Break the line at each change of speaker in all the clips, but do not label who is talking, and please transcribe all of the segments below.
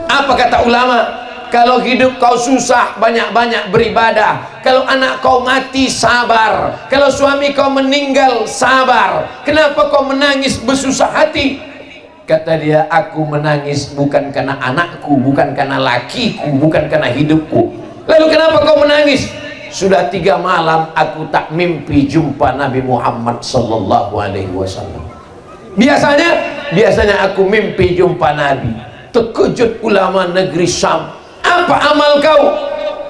Apa kata ulama? Kalau hidup kau susah, banyak-banyak beribadah. Kalau anak kau mati, sabar. Kalau suami kau meninggal, sabar. Kenapa kau menangis bersusah hati? Kata dia, aku menangis bukan karena anakku, bukan karena lakiku, bukan karena hidupku. Lalu kenapa kau menangis? Sudah 3 malam aku tak mimpi jumpa Nabi Muhammad sallallahu alaihi wasallam. Biasanya aku mimpi jumpa Nabi. Terkejut ulama negeri Syam. Apa amal kau?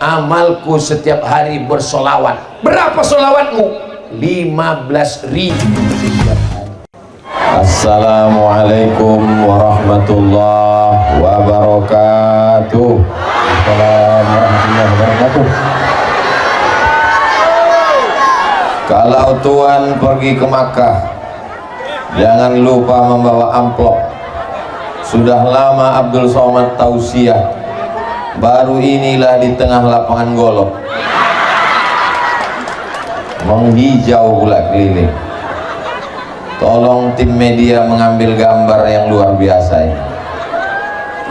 Amalku setiap hari bersolawat. Berapa solawatmu? 15.000.
Assalamualaikum warahmatullahi wabarakatuh. Assalamualaikum warahmatullahi wabarakatuh. Kalau Tuhan pergi ke Makkah, jangan lupa membawa amplop. Sudah lama Abdul Somad tausiah, baru inilah di tengah lapangan golok menghijau pula keliling. Tolong tim media mengambil gambar yang luar biasa ini.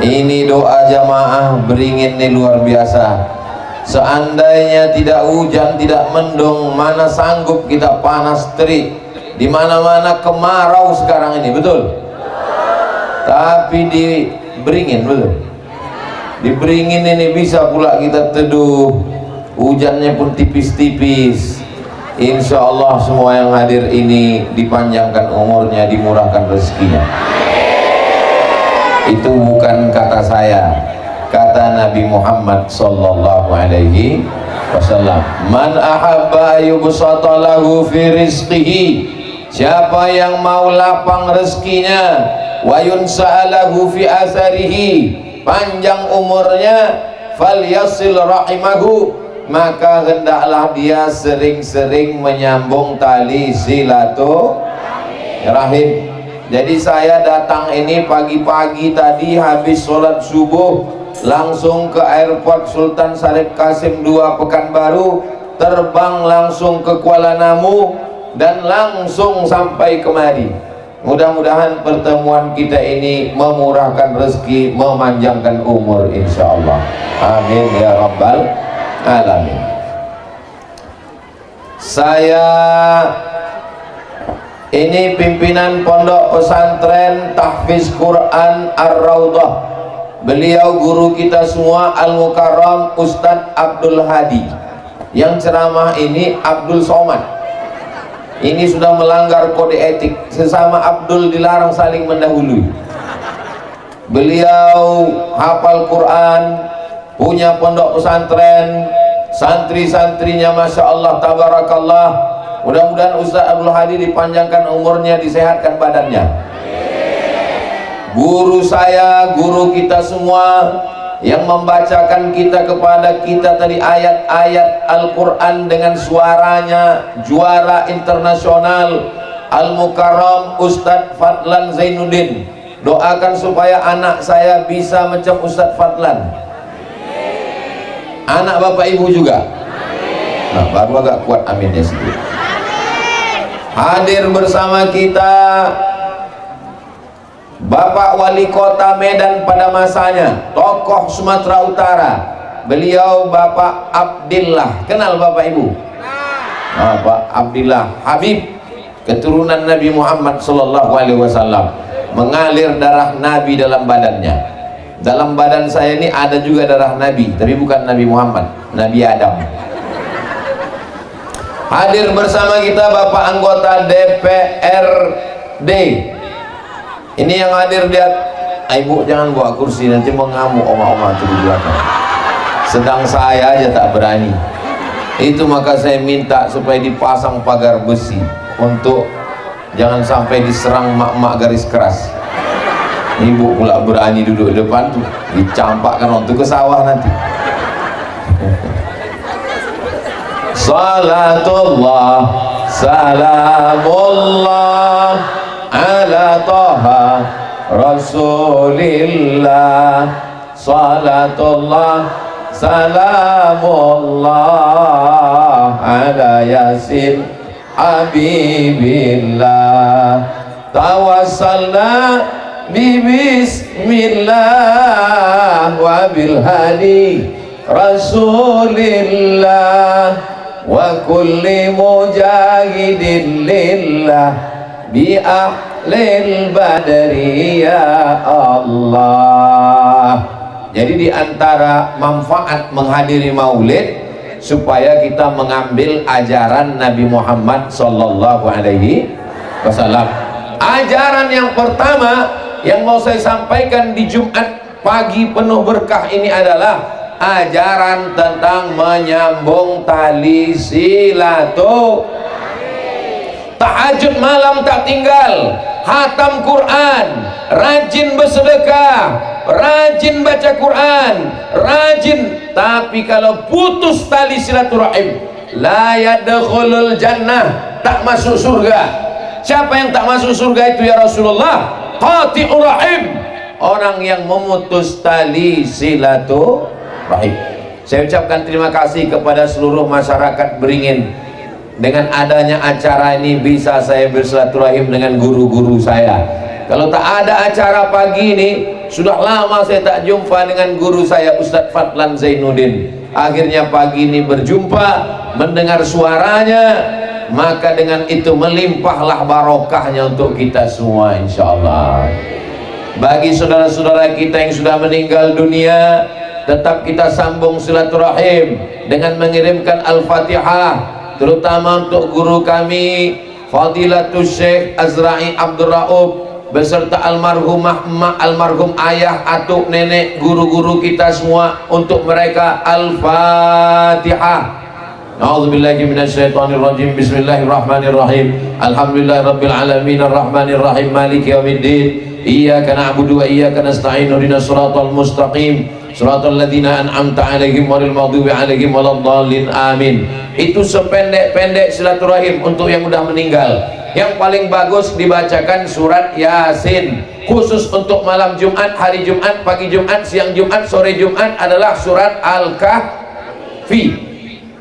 Ini doa jamaah beringin ini luar biasa. Seandainya tidak hujan, tidak mendung, mana sanggup kita panas terik. Di mana-mana kemarau sekarang ini, betul? Tapi di beringin, betul? Di beringin ini bisa pula kita teduh. Hujannya pun tipis-tipis. Insya Allah semua yang hadir ini dipanjangkan umurnya, dimurahkan rezekinya. Itu bukan kata saya, kata Nabi Muhammad sallallahu alaihi wasallam. Man ahabba yubsata lahu fi rizqihi, siapa yang mau lapang rezekinya, wa yunsa'alahu fi asarihi, panjang umurnya, falyasil rahimahu, maka hendaklah dia sering-sering menyambung tali silaturahim. Jadi saya datang ini pagi-pagi tadi habis sholat subuh, langsung ke airport Sultan Syarif Kasim II Pekanbaru, terbang langsung ke Kuala Namu dan langsung sampai kemari. Mudah-mudahan pertemuan kita ini memurahkan rezeki, memanjangkan umur insyaallah. Amin ya rabbal alamin. Saya ini pimpinan Pondok Pesantren Tahfiz Quran Ar-Raudhah. Beliau guru kita semua Al-Mukarram Ustadz Abdul Hadi. Yang ceramah ini Abdul Somad. Ini sudah melanggar kode etik. Sesama Abdul dilarang saling mendahului. Beliau hafal Quran, punya pondok pesantren, santri-santrinya Masya Allah Tabarakallah. Mudah-mudahan Ustaz Abdul Hadi dipanjangkan umurnya, disehatkan badannya. Guru saya, guru kita semua, yang membacakan kita kepada kita tadi ayat-ayat Al-Quran dengan suaranya juara internasional, Al-Mukarram Ustadz Fadlan Zainuddin. Doakan supaya anak saya bisa macam Ustadz Fadlan. Anak bapak ibu juga. Nah, baru agak kuat aminnya sedikit. Hadir bersama kita Bapak Wali Kota Medan pada masanya, tokoh Sumatera Utara. Beliau Bapak Abdillah. Kenal Bapak Ibu? Bapak Abdillah Habib, keturunan Nabi Muhammad sallallahu alaihi wasallam. Mengalir darah Nabi dalam badannya. Dalam badan saya ini ada juga darah Nabi, tapi bukan Nabi Muhammad, Nabi Adam. Hadir bersama kita Bapak anggota DPRD. Ini yang hadir, lihat. Ibu jangan bawa kursi, nanti mengamuk oma-oma itu di belakang. Sedang saya aja tak berani. Itu maka saya minta supaya dipasang pagar besi untuk jangan sampai diserang mak-mak garis keras. Ibu pula berani duduk di depan tuh, dicampakkan untuk ke sawah nanti. Salatullah salamullah ala Taha Rasulillah, salatullah salamullah ala Yasin Habibillah, tawassalna
Bismillah wa bil hadi Rasulillah wa kulli mujahidin lillah bi ahlil badri ya Allah. Jadi di antara manfaat menghadiri maulid supaya kita mengambil ajaran Nabi Muhammad sallallahu alaihi wasallam. Ajaran yang pertama yang mau saya sampaikan di Jumat pagi penuh berkah ini adalah ajaran tentang menyambung tali silaturahim. Tahajud malam tak tinggal, khatam Quran, rajin bersedekah, rajin baca Quran, rajin. Tapi kalau putus tali silaturahim, la yadkhulul jannah, tak masuk surga. Siapa yang tak masuk surga itu ya Rasulullah? Qati'ur rahim, orang yang memutus tali silaturahim. Saya ucapkan terima kasih kepada seluruh masyarakat Beringin. Dengan adanya acara ini bisa saya bersilaturahim dengan guru-guru saya. Kalau tak ada acara pagi ini, sudah lama saya tak jumpa dengan guru saya Ustadz Fadlan Zainuddin. Akhirnya pagi ini berjumpa, mendengar suaranya, maka dengan itu melimpahlah barokahnya untuk kita semua insyaallah. Bagi saudara-saudara kita yang sudah meninggal dunia, tetap kita sambung silaturahim dengan mengirimkan Al-Fatihah, terutama untuk guru kami Fadilatul Syekh Azra'i Abdul Rauf beserta almarhumah emak, almarhum ayah, atuk, nenek, guru-guru kita semua. Untuk mereka Al-Fatihah. A'udzubillahi minasyaitonirrajim. Bismillahirrahmanirrahim. Alhamdulillahirabbil alamin arrahmanirrahim maliki yaumiddin. Iyyaka na'budu wa iyyaka nasta'in. Ihdinas siratal mustaqim. Shiratal ladzina an'amta 'alaihim ghairil maghdubi 'alaihim waladdallin. Amin. Itu sependek-pendek silaturahim untuk yang sudah meninggal. Yang paling bagus dibacakan surat Yasin. Khusus untuk malam Jumat, hari Jumat, pagi Jumat, siang Jumat, sore Jumat adalah surat Al-Kahfi.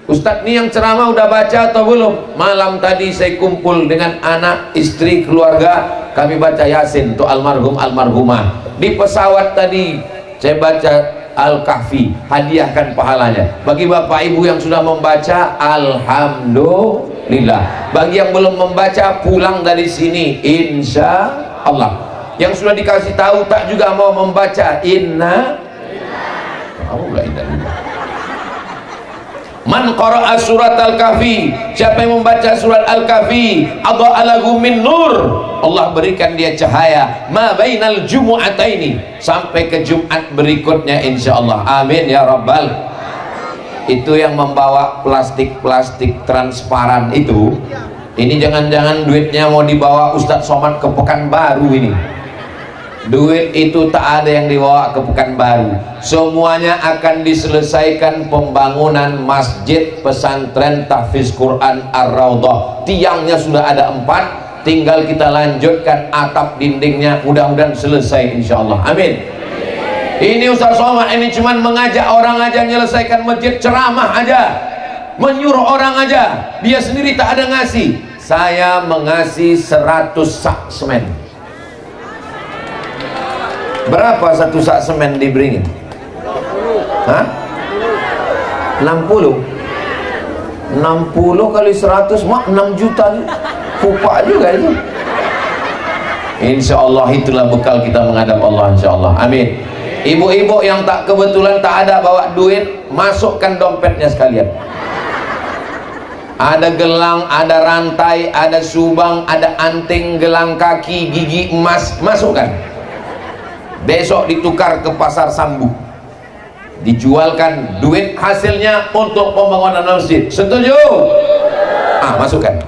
Ustadz ini yang ceramah udah baca atau belum? Malam tadi saya kumpul dengan anak, istri, keluarga, kami baca Yasin untuk almarhum almarhumah. Di pesawat tadi saya baca Al-Kahfi, hadiahkan pahalanya. Bagi bapak ibu yang sudah membaca, alhamdulillah. Bagi yang belum membaca, pulang dari sini insya Allah. Yang sudah dikasih tahu tak juga mau membaca, inna man qara'a surat Al-Kahfi, siapa yang membaca surat Al-Kahfi, adha'a lahu min nur, Allah berikan dia cahaya ma bainal jumu'ataini, sampai ke Jumat berikutnya insyaallah. Amin ya rabbal. Itu yang membawa plastik-plastik transparan itu, ini jangan-jangan duitnya mau dibawa Ustadz Somad ke Pekanbaru ini. Duit itu tak ada yang dibawa ke Pekanbaru, semuanya akan diselesaikan pembangunan masjid pesantren tahfiz Quran Ar-Raudhah. Tiangnya sudah ada 4, tinggal kita lanjutkan atap dindingnya, mudah-mudahan selesai insyaallah. Amin. Ini Ustaz Somad ini cuman mengajak orang aja menyelesaikan masjid, ceramah aja, menyuruh orang aja, dia sendiri tak ada ngasih. Saya mengasih 100 sak semen. Berapa satu sak semen di Beringin? Hah? 60 kali 100 mak 6 juta. Kupak juga itu. Insya Allah itulah bekal kita menghadap Allah insya Allah. Amin. Ibu-ibu yang tak kebetulan tak ada bawa duit, masukkan dompetnya sekalian. Ada gelang, ada rantai, ada subang, ada anting, gelang kaki, gigi emas, masukkan. Besok ditukar ke pasar Sambu, dijualkan, duit hasilnya untuk pembangunan masjid. Setuju? Masukkan.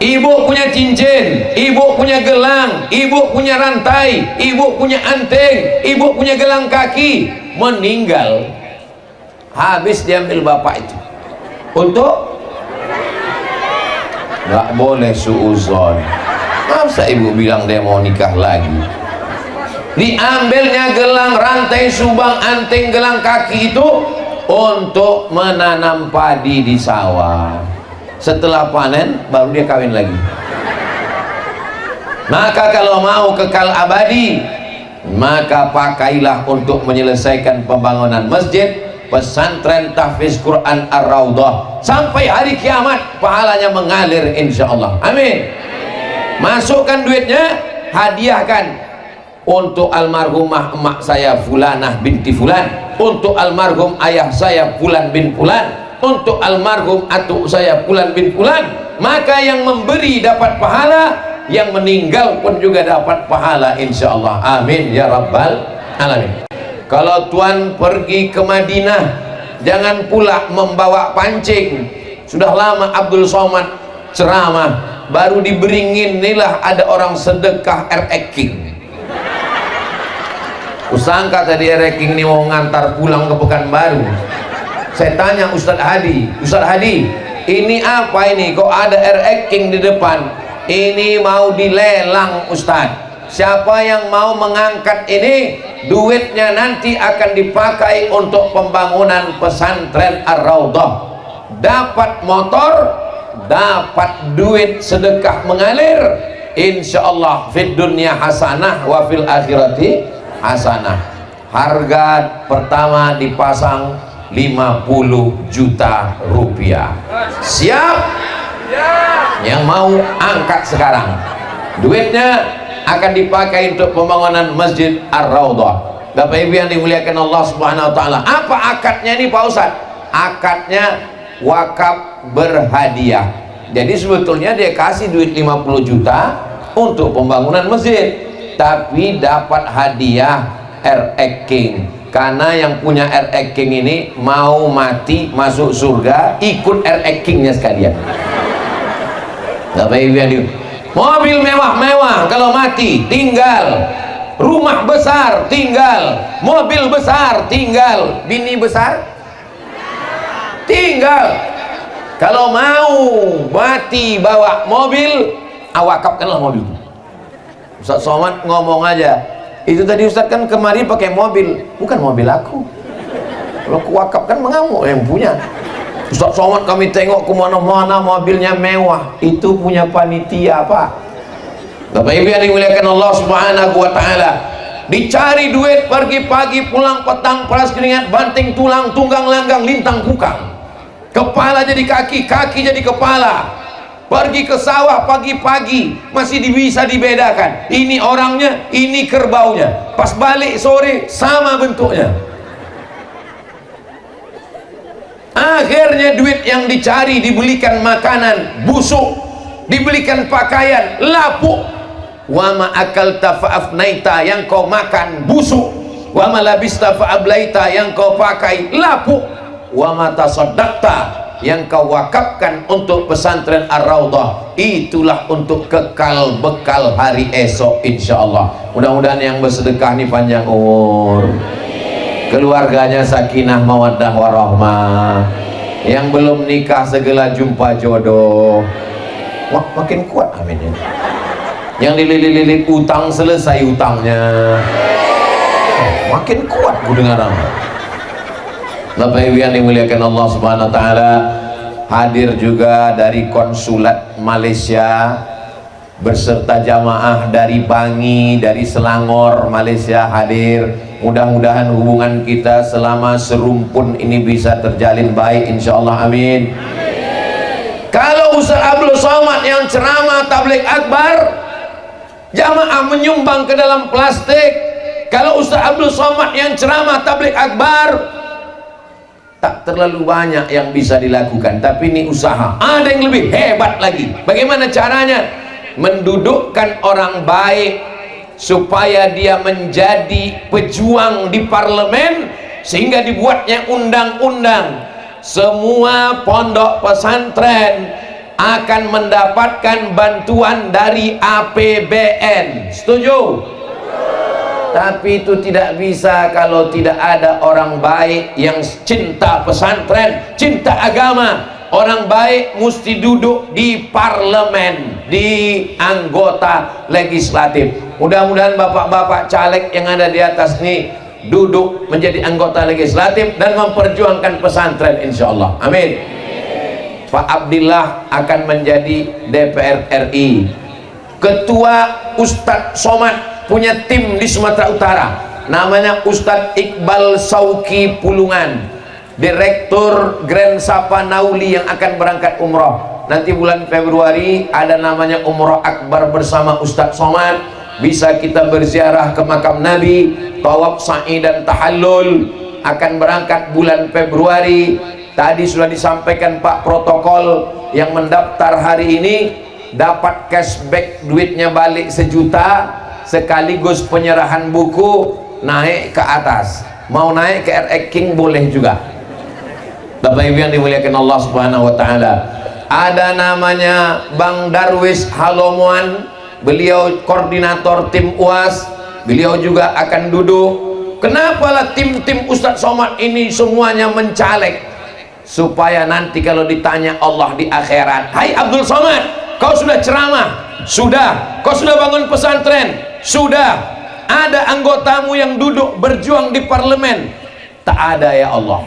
Ibu punya cincin, ibu punya gelang, ibu punya rantai, ibu punya anting, ibu punya gelang kaki, meninggal, habis diambil bapak itu. Untuk nggak boleh suuzon. Masa ibu bilang dia mau nikah lagi? Diambilnya gelang, rantai, subang, anting, gelang kaki itu untuk menanam padi di sawah. Setelah panen baru dia kawin lagi. Maka kalau mau kekal abadi, maka pakailah untuk menyelesaikan pembangunan masjid, pesantren tahfiz Quran Ar-Raudhah sampai hari kiamat, pahalanya mengalir insyaallah. Amin. Masukkan duitnya, hadiahkan untuk almarhumah emak saya Fulanah binti Fulan, untuk almarhum ayah saya Fulan bin Fulan, untuk almarhum atuk saya Fulan bin Fulan. Maka yang memberi dapat pahala, yang meninggal pun juga dapat pahala insyaallah. Amin ya rabbal alamin. Kalau tuan pergi ke Madinah, jangan pula membawa pancing. Sudah lama Abdul Somad ceramah, baru diberingin inilah ada orang sedekah King. Usangka tadi King ini mau ngantar pulang ke Pekanbaru. Saya tanya Ustadz Hadi, ini apa ini? Kok ada King di depan? Ini mau dilelang Ustadz. Siapa yang mau mengangkat ini, duitnya nanti akan dipakai untuk pembangunan pesantren Ar-Raudhah. Dapat motor, dapat duit sedekah mengalir, insyaallah fid dunya hasanah wa fil akhirati hasanah. Harga pertama dipasang 50 juta rupiah. Siap? Yang mau angkat sekarang, duitnya akan dipakai untuk pembangunan masjid Ar-Raudhah. Bapak Ibu yang dimuliakan Allah Subhanahu wa taala, apa akadnya ini Pak Ustaz? Akadnya wakaf berhadiah. Jadi sebetulnya dia kasih duit 50 juta untuk pembangunan masjid, tapi dapat hadiah King. Karena yang punya King ini mau mati masuk surga, ikut Kingnya sekalian. Bapak Ibu yang di mobil mewah-mewah kalau mati tinggal, rumah besar tinggal, mobil besar tinggal, bini besar tinggal. Kalau mau mati bawa mobil, awakafkanlah mobil. Ustaz Somad ngomong aja, itu tadi Ustaz kan kemari pakai mobil, bukan mobil aku. Kalau kuwakafkan mengamuk yang punya. Ustaz Somad kami tengok kemana-mana mobilnya mewah, itu punya panitia Pak. Bapak Ibu yang dimuliakan Allah Subhanahu wa taala, dicari duit pergi pagi pulang petang, peras keringat, banting tulang, tunggang langgang, lintang kukang, kepala jadi kaki, kaki jadi kepala. Pergi ke sawah pagi-pagi masih bisa dibedakan, ini orangnya, ini kerbaunya. Pas balik sore sama bentuknya. Akhirnya duit yang dicari dibelikan makanan busuk, dibelikan pakaian lapuk. Wa ma akalta fa'afnaita, yang kau makan busuk. Wa ma labista fa'ablaita, yang kau pakai lapuk. Wa ma tasaddaqta, yang kau wakafkan untuk pesantren Ar-Raudhah, itulah untuk kekal bekal hari esok insyaallah. Mudah-mudahan yang bersedekah ini panjang umur, keluarganya sakinah mawaddah warahmah, yang belum nikah segala jumpa jodoh. Wah, makin kuat amin ya. Yang dililit-lilit utang selesai utangnya, makin kuat ku dengar. Bapak Ibu yang dimuliakan Allah Subhanahu wa taala, hadir juga dari konsulat Malaysia berserta jamaah dari Bangi, dari Selangor Malaysia hadir. Mudah-mudahan hubungan kita selama serumpun ini bisa terjalin baik insyaallah. Amin. Kalau Ustaz Abdul Somad yang ceramah tabligh akbar, jamaah menyumbang ke dalam plastik. Kalau Ustaz Abdul Somad yang ceramah tabligh akbar, tak terlalu banyak yang bisa dilakukan, tapi ini usaha. Ada yang lebih hebat lagi. Bagaimana caranya? Mendudukkan orang baik supaya dia menjadi pejuang di parlemen, sehingga dibuatnya undang-undang. Semua pondok pesantren akan mendapatkan bantuan dari APBN. Setuju? Tapi itu tidak bisa kalau tidak ada orang baik yang cinta pesantren, cinta agama. Orang baik mesti duduk di parlemen, di anggota legislatif. Mudah-mudahan bapak-bapak caleg yang ada di atas ini duduk menjadi anggota legislatif dan memperjuangkan pesantren insyaallah. Amin. Pak Abdillah akan menjadi DPR RI. Ketua Ustadz Somad punya tim di Sumatera Utara, namanya Ustadz Iqbal Sauki Pulungan, Direktur Grand Sapa Nauli yang akan berangkat umroh. Nanti bulan Februari ada namanya umroh akbar bersama Ustadz Somad. Bisa kita berziarah ke makam Nabi, tawaf sa'i dan tahallul. Akan berangkat bulan Februari. Tadi sudah disampaikan Pak protokol, yang mendaftar hari ini dapat cashback, duitnya balik 1 juta, sekaligus penyerahan buku naik ke atas. Mau naik ke RX King boleh juga. Bapak Ibu yang dimuliakan Allah Subhanahu wa taala. Ada namanya Bang Darwis Halomuan, beliau koordinator tim UAS, beliau juga akan duduk. Kenapa lah tim-tim Ustadz Somad ini semuanya mencaleg? Supaya nanti kalau ditanya Allah di akhirat, "Hai Abdul Somad, kau sudah ceramah? Sudah. Kau sudah bangun pesantren? Sudah. Ada anggotamu yang duduk berjuang di parlemen?" Tak ada ya Allah.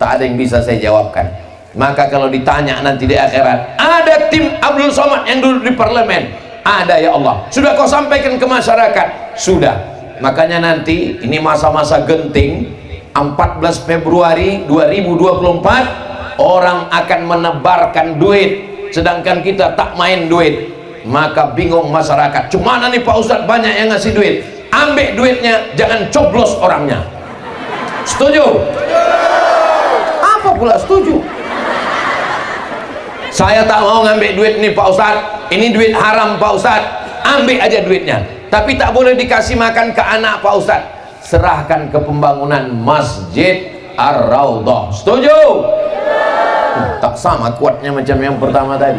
Tak ada yang bisa saya jawabkan. Maka kalau ditanya nanti di akhirat, "Ada tim Abdul Somad yang duduk di parlemen?" Ada ya Allah. Sudah kau sampaikan ke masyarakat? Sudah. Makanya nanti ini masa-masa genting. 14 Februari 2024 orang akan menebarkan duit, sedangkan kita tak main duit. Maka bingung masyarakat, "Cumana nih Pak Ustadz banyak yang ngasih duit?" Ambil duitnya, jangan coblos orangnya. Setuju? Apa pula setuju? Saya tak mau ngambil duit nih Pak Ustadz, ini duit haram Pak Ustadz. Ambil aja duitnya, tapi tak boleh dikasih makan ke anak Pak Ustadz. Serahkan ke pembangunan Masjid Ar-Raudhah. Setuju? Tak sama kuatnya macam yang pertama tadi.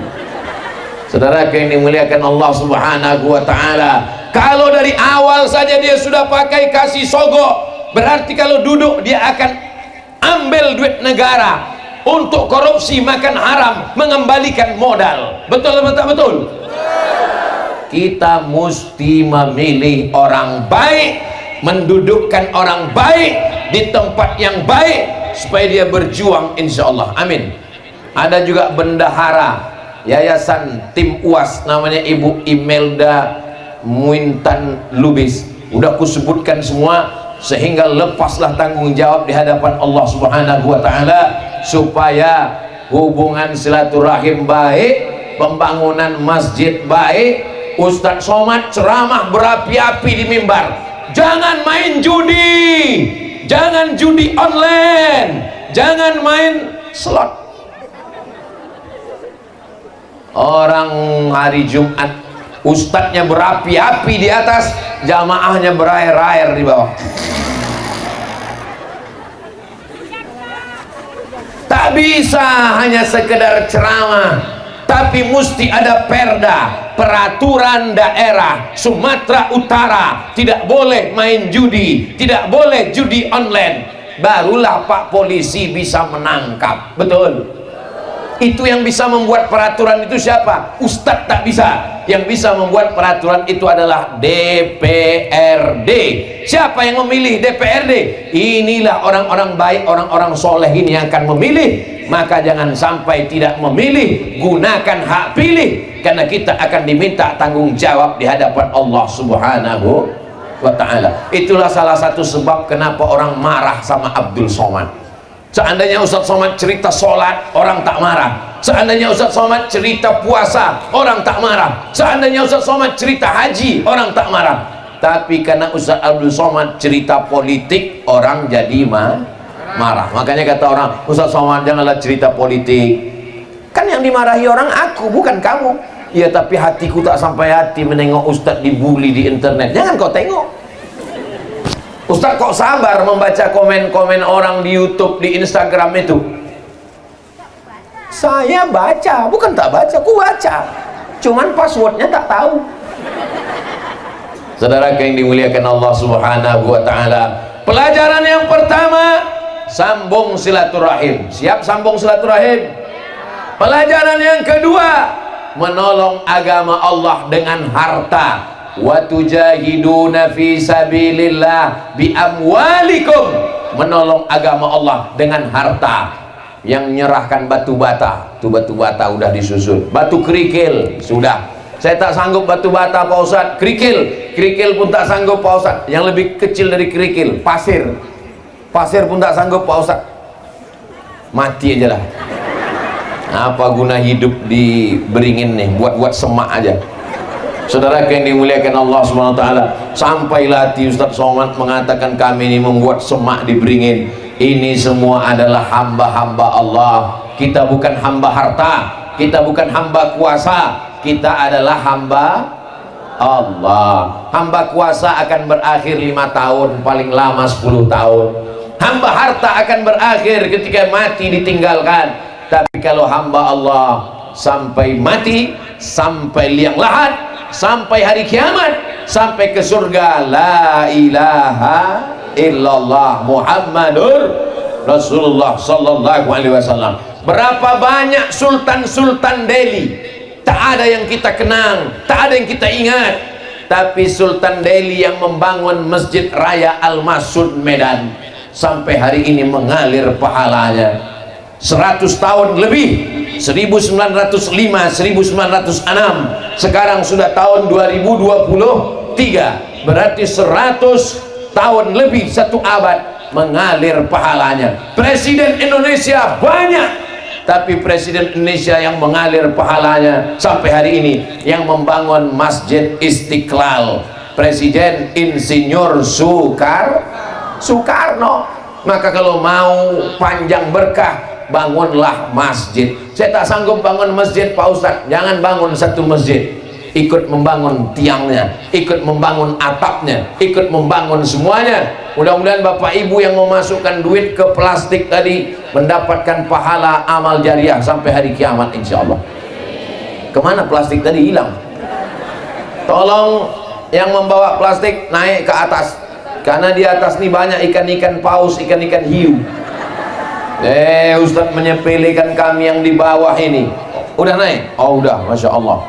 Saudara yang dimuliakan Allah Subhanahu wa taala, kalau dari awal saja dia sudah pakai kasih sogok, berarti kalau duduk dia akan ambil duit negara untuk korupsi, makan haram, mengembalikan modal. Betul betul betul. Kita mesti memilih orang baik, mendudukkan orang baik di tempat yang baik supaya dia berjuang, insya Allah. Amin. Ada juga bendahara Yayasan Tim UAS, namanya Ibu Imelda Muintan Lubis. Udah kusebutkan semua, sehingga lepaslah tanggung jawab di hadapan Allah Subhanahu wa taala supaya hubungan silaturahim baik, pembangunan masjid baik. Ustadz Somad ceramah berapi-api di mimbar. Jangan main judi, jangan judi online, jangan main slot. Orang hari Jumat ustadznya berapi-api di atas, jamaahnya berair-air di bawah. Tak bisa hanya sekedar ceramah, tapi mesti ada perda, peraturan daerah Sumatera Utara. Tidak boleh main judi, tidak boleh judi online. Barulah Pak Polisi bisa menangkap. Betul? Itu yang bisa membuat peraturan itu siapa? Ustadz tak bisa. Yang bisa membuat peraturan itu adalah DPRD. Siapa yang memilih DPRD? Inilah orang-orang baik, orang-orang soleh ini yang akan memilih. Maka jangan sampai tidak memilih, gunakan hak pilih, karena kita akan diminta tanggung jawab di hadapan Allah Subhanahu wa ta'ala. Itulah salah satu sebab kenapa orang marah sama Abdul Somad. Seandainya Ustadz Somad cerita sholat, orang tak marah. Seandainya Ustadz Somad cerita puasa, orang tak marah. Seandainya Ustadz Somad cerita haji, orang tak marah. Tapi karena Ustadz Abdul Somad cerita politik, orang jadi marah. Makanya kata orang, "Ustadz Somad janganlah cerita politik." Kan yang dimarahi orang aku, bukan kamu. Ya, tapi hatiku tak sampai hati menengok Ustadz dibully di internet. Jangan kau tengok. Ustadz kok sabar membaca komen-komen orang di YouTube, di Instagram itu? Saya baca, bukan tak baca, ku baca. Cuman passwordnya tak tahu. Saudara yang dimuliakan Allah Subhanahu wa ta'ala, pelajaran yang pertama, sambung silaturahim. Siap sambung silaturahim? Pelajaran yang kedua, menolong agama Allah dengan harta. Wa tujahiduna fi sabilillah bi amwalikum, menolong agama Allah dengan harta. Yang menyerahkan batu bata, itu batu bata udah disusun, batu kerikil sudah, Saya tak sanggup batu bata Pak Ustadz. Kerikil pun tak sanggup Pak Ustadz. Yang lebih kecil dari kerikil, pasir pun tak sanggup Pak Ustadz. Mati aja lah. Apa guna hidup di Beringin nih, buat semak aja. Saudara yang dimuliakan Allah SWT, sampailah hati Ustadz Somad mengatakan kami ini membuat semak di Beringin. Ini semua adalah hamba-hamba Allah. Kita bukan hamba harta, kita bukan hamba kuasa, kita adalah hamba Allah. Hamba kuasa akan berakhir 5 tahun, paling lama 10 tahun. Hamba harta akan berakhir ketika mati ditinggalkan. Tapi kalau hamba Allah sampai mati, sampai liang lahat, sampai hari kiamat, sampai ke surga, la ilaha illallah Muhammadur Rasulullah sallallahu alaihi wasallam. Berapa banyak sultan-sultan Delhi, tak ada yang kita kenang, tak ada yang kita ingat. Tapi Sultan Delhi yang membangun Masjid Raya Al-Masud Medan, sampai hari ini mengalir pahalanya. 100 tahun lebih, 1905, 1906, sekarang sudah tahun 2023, berarti 100 tahun lebih, 1 abad mengalir pahalanya. Presiden Indonesia banyak, tapi Presiden Indonesia yang mengalir pahalanya sampai hari ini yang membangun Masjid Istiqlal, Presiden Insinyur Soekarno. Maka kalau mau panjang berkah, bangunlah masjid. Saya tak sanggup bangun masjid Pak Ustadz. Jangan bangun satu masjid, ikut membangun tiangnya, ikut membangun atapnya, ikut membangun semuanya. Mudah-mudahan Bapak Ibu yang memasukkan duit ke plastik tadi mendapatkan pahala amal jariah sampai hari kiamat insya Allah. Kemana plastik tadi? Hilang. Tolong yang membawa plastik naik ke atas, karena di atas ini banyak ikan-ikan paus, ikan-ikan hiu. Ustadz menyepelekan kami yang di bawah ini. Udah naik? Oh udah, Masya Allah.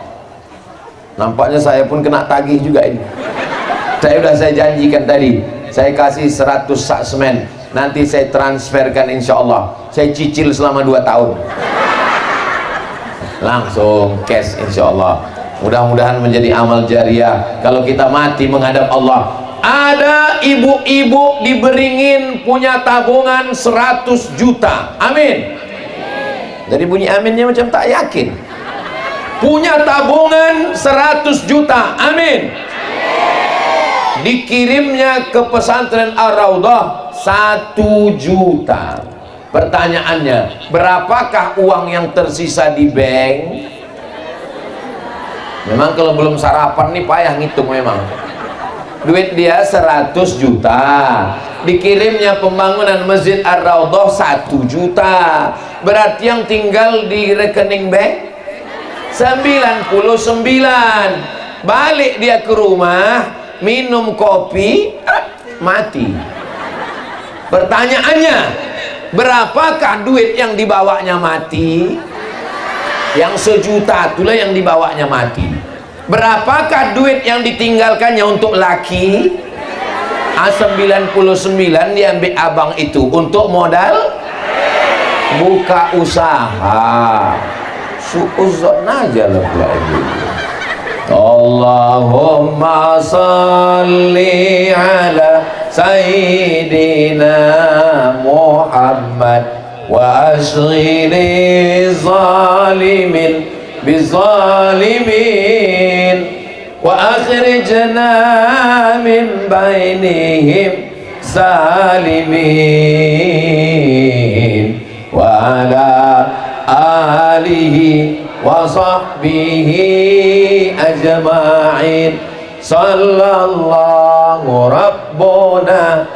Nampaknya saya pun kena tagih juga ini. Saya janjikan tadi, saya kasih 100 sak semen, nanti saya transferkan insya Allah. Saya cicil selama 2 tahun, langsung cash insya Allah. Mudah-mudahan menjadi amal jariah kalau kita mati menghadap Allah. Ada ibu-ibu di Beringin punya tabungan 100 juta. Amin. Dari bunyi aminnya macam tak yakin. Punya tabungan 100 juta. Amin. Dikirimnya ke pesantren Ar-Raudhah 1 juta. Pertanyaannya, berapakah uang yang tersisa di bank? Memang kalau belum sarapan nih payah ngitung memang. Duit dia 100 juta, dikirimnya pembangunan Masjid Ar-Raudhah 1 juta, berarti yang tinggal di rekening bank 99. Balik dia ke rumah, minum kopi, mati. Pertanyaannya, berapakah duit yang dibawanya mati? Yang 1 juta itulah yang dibawanya mati. Berapakah duit yang ditinggalkannya untuk laki? 99 diambil abang itu untuk modal buka usaha. Suuzon aja lah ibu. Allahumma salli ala sayyidina Muhammad wa ashghili zalimin bizalimin wa akhrijna min bainihim salimin wa ala alihi wa sahbihi ajma'in. Sallallahu rabbuna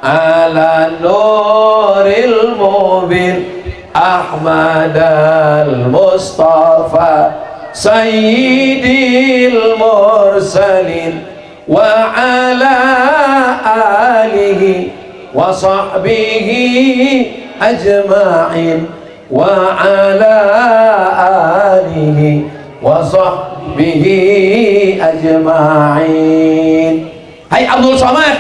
ala nuril mubin Ahmad al-Mustafa Sayyidil Mursalin wa ala alihi wa sahbihi ajma'in wa ala alihi wa sahbihi ajma'in. Hai Abdul Somad,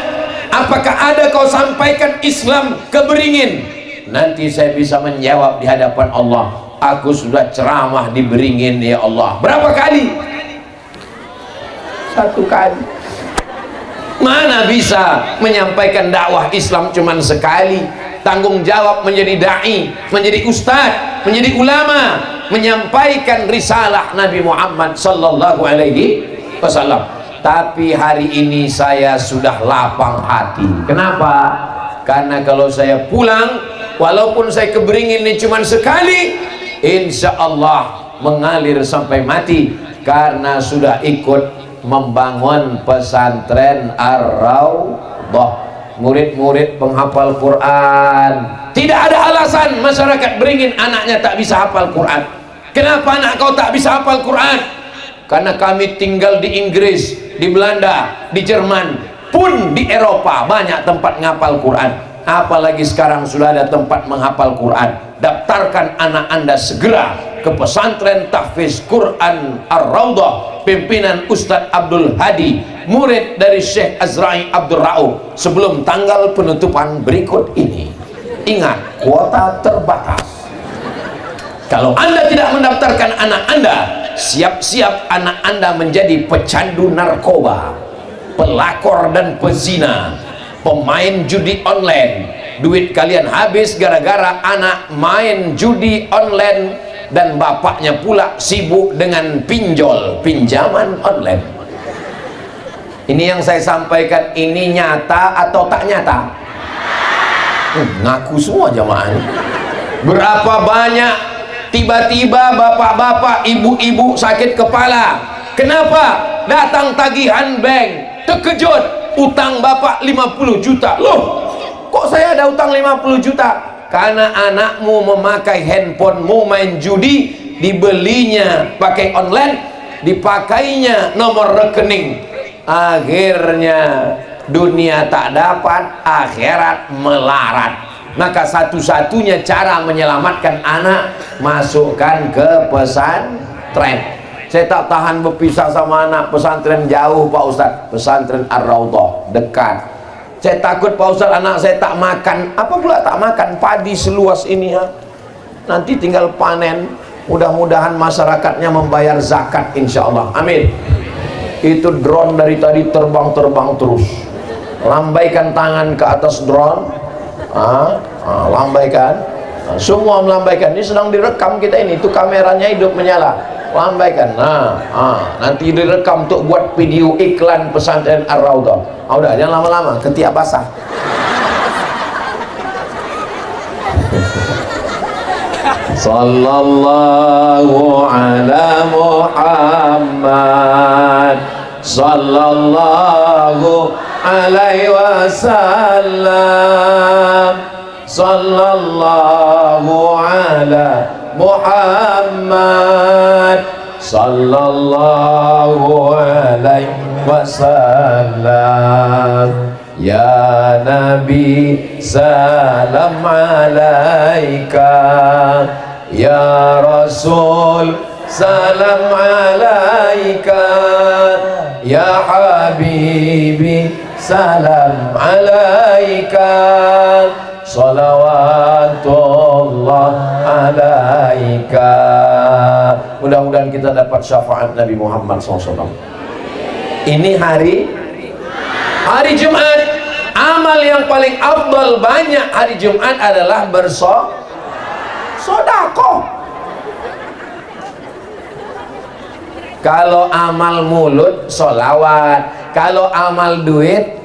apakah ada kau sampaikan Islam ke Beringin? Nanti saya bisa menjawab di hadapan Allah. Aku sudah ceramah di Beringin ya Allah. Berapa kali? satu kali. Mana bisa menyampaikan dakwah Islam cuman sekali. Tanggung jawab menjadi da'i, menjadi ustadz, menjadi ulama, menyampaikan risalah Nabi Muhammad sallallahu alaihi wasallam. Tapi hari ini saya sudah lapang hati. Kenapa? Karena kalau saya pulang, walaupun saya keberingin ini cuma sekali, insya Allah mengalir sampai mati, karena sudah ikut membangun pesantren Ar-Raudhah, murid-murid penghafal Quran. Tidak ada alasan masyarakat beringin anaknya tak bisa hafal Quran. Kenapa anak kau tak bisa hafal Quran? Karena kami tinggal di Inggris, di Belanda, di Jerman, pun di Eropa banyak tempat menghafal Quran. Apalagi sekarang sudah ada tempat menghafal Quran. Daftarkan anak anda segera ke pesantren tahfiz Quran Ar-Raudhah, pimpinan Ustadz Abdul Hadi, murid dari Syekh Azra'i Abdul Ra'uf, sebelum tanggal penutupan berikut ini. Ingat, kuota terbatas. Kalau anda tidak mendaftarkan anak anda, siap-siap anak anda menjadi pecandu narkoba, pelakor dan pezina, pemain judi online. Duit kalian habis gara-gara anak main judi online, dan bapaknya pula sibuk dengan pinjaman online. Ini yang saya sampaikan ini nyata atau tak nyata? Ngaku semua jamaah ini. Berapa banyak tiba-tiba bapak-bapak, ibu-ibu sakit kepala. Kenapa? Datang tagihan bank, terkejut, utang bapak 50 juta. Loh, kok saya ada utang 50 juta? Karena anakmu memakai handphonemu main judi, dibelinya pakai online, dipakainya nomor rekening. Akhirnya dunia tak dapat, akhirat melarat. Maka satu-satunya cara menyelamatkan anak, masukkan ke pesantren. Saya tak tahan berpisah sama anak. Pesantren jauh Pak Ustadz, pesantren Ar-Raudhah dekat. Saya takut Pak Ustadz anak saya tak makan. Apa pula tak makan? Padi seluas ini ya. Nanti tinggal panen. Mudah-mudahan masyarakatnya membayar zakat insya Allah. Amin. Itu drone dari tadi terbang-terbang terus. Lambaikan tangan ke atas drone. Lambaikan. Semua melambaikan. Ini sedang direkam kita ini. Itu kameranya hidup menyala. Lambaikan. Nanti direkam untuk buat video iklan pesantren Ar-Raudhah. Udah, jangan lama-lama, ketiak basah. Sallallahu ala Muhammad, sallallahu alaihi wasallam, sallallahu ala Muhammad, sallallahu alaihi wasallam. Ya Nabi salam alaika, ya Rasul salam alaika, ya Habibi salam alaika, salawatullah alaika. Mudah-mudahan kita dapat syafaat Nabi Muhammad SAW. Ini hari Jumat. Amal yang paling afdal banyak hari Jumat adalah bersedekah. Kalau amal mulut sholawat, kalau amal duit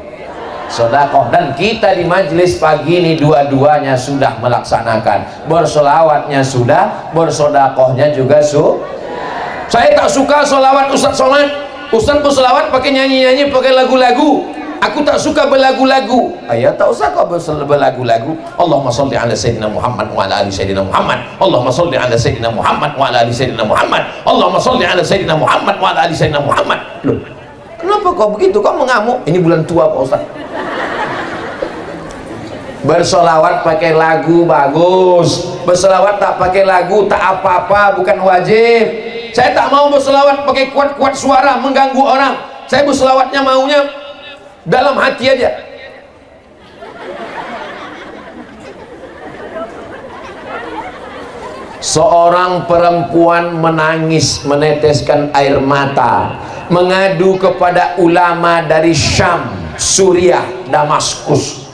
sedekah. Dan kita di majelis pagi ini dua-duanya sudah melaksanakan. Bersolawatnya sudah, bersedekahnya juga Saya tak suka solawat Ustaz Somad. Ustaz bersolawat pakai nyanyi-nyanyi, pakai lagu-lagu. Aku tak suka berlagu-lagu. Ayah tak usah kau berlagu-lagu. Allahumma salli ala Sayyidina Muhammad wa ala ali Sayyidina Muhammad. Allahumma salli ala Sayyidina Muhammad wa ala ali Sayyidina Muhammad. Allahumma salli ala Sayyidina Muhammad wa ala ali Sayyidina Muhammad. Loh, kenapa kau begitu? Kau mengamuk. Ini bulan tua Pak Ustaz. Bersolawat pakai lagu bagus, bersolawat tak pakai lagu tak apa-apa, bukan wajib. Saya tak mau bersolawat pakai kuat-kuat suara mengganggu orang. Saya bersolawatnya maunya dalam hati aja. Seorang perempuan menangis, meneteskan air mata mengadu kepada ulama dari Syam, Suriah, Damaskus.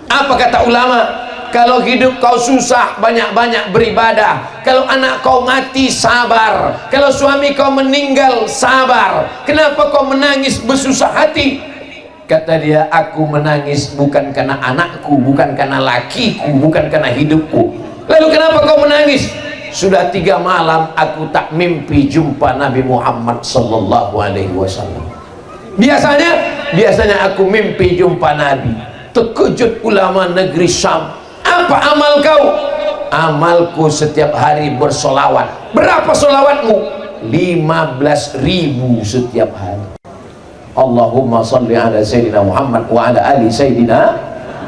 Apa kata ulama? Kalau hidup kau susah, banyak-banyak beribadah. Kalau anak kau mati, sabar. Kalau suami kau meninggal, sabar. Kenapa kau menangis bersusah hati? Kata dia, aku menangis bukan karena anakku, bukan karena lakiku, bukan karena hidupku. Lalu kenapa kau menangis? Sudah 3 malam aku tak mimpi jumpa Nabi Muhammad sallallahu alaihi wasallam. Biasanya aku mimpi jumpa Nabi. Terkejut ulama negeri Syam. Apa amal kau? Amalku setiap hari bersolawat. Berapa solawatmu? 15.000 setiap hari. Allahumma salli ala Sayyidina Muhammad wa ala ali Sayyidina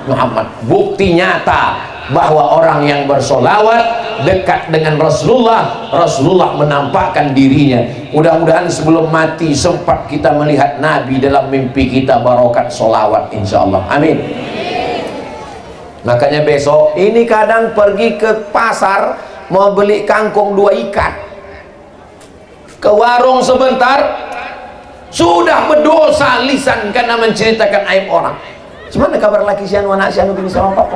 Muhammad. Bukti nyata bahwa orang yang bersolawat dekat dengan Rasulullah, Rasulullah menampakkan dirinya. Mudah-mudahan sebelum mati sempat kita melihat Nabi dalam mimpi kita, barokat solawat insyaallah. Amin. Makanya besok ini kadang pergi ke pasar mau beli kangkung 2 ikat, ke warung sebentar sudah berdosa lisan karena menceritakan aib orang. Gimana kabar laki sian anak sian begini sama pak.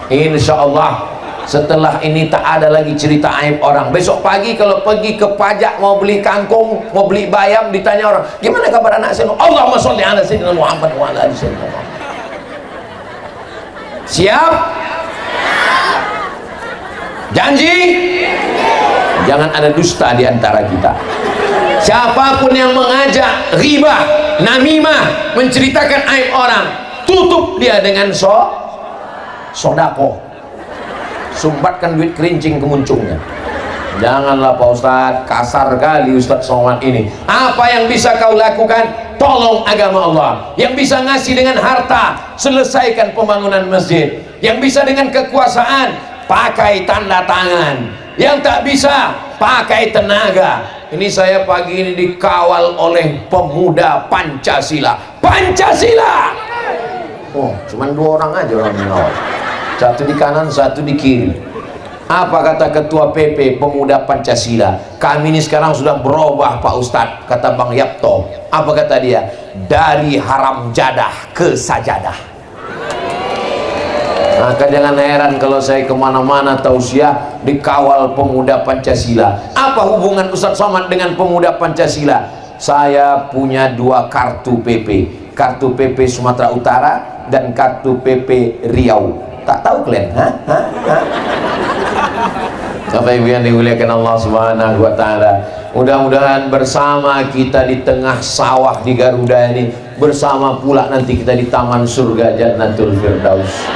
Insya Allah setelah ini tak ada lagi cerita aib orang. Besok pagi kalau pergi ke pajak mau beli kangkung, mau beli bayam, ditanya orang, gimana kabar anak sian? Allahumma sholli ala sayyidina Muhammad wa ala ali sayyidina Muhammad. Siap? Janji? Jangan ada dusta di antara kita. Siapapun yang mengajak ghibah, namimah, menceritakan aib orang, tutup dia dengan sodako. Sumbatkan duit kerincing ke muncungnya. Janganlah Pak Ustadz, kasar kali Ustadz Somad ini. Apa yang bisa kau lakukan? Tolong agama Allah. Yang bisa ngasih dengan harta, selesaikan pembangunan masjid. Yang bisa dengan kekuasaan, pakai tanda tangan. Yang tak bisa, pakai tenaga. Ini saya pagi ini dikawal oleh pemuda Pancasila. Pancasila! Oh, cuman 2 orang aja orang mengawal. Satu di kanan, satu di kiri. Apa kata ketua PP pemuda Pancasila? Kami ini sekarang sudah berubah Pak Ustadz, kata Bang Yapto. Apa kata dia? Dari haram jadah ke sajadah. Maka jangan heran kalau saya kemana-mana tausiah dikawal pemuda Pancasila. Apa hubungan Ustadz Somad dengan pemuda Pancasila? Saya punya 2 kartu PP. Kartu PP Sumatera Utara dan kartu PP Riau. Tak tahu kalian? Bapak Ibu yang dimuliakan Allah Subhanahu wa taala, mudah-mudahan bersama kita di tengah sawah di Garuda ini, bersama pula nanti kita di taman surga Jannatul Firdaus.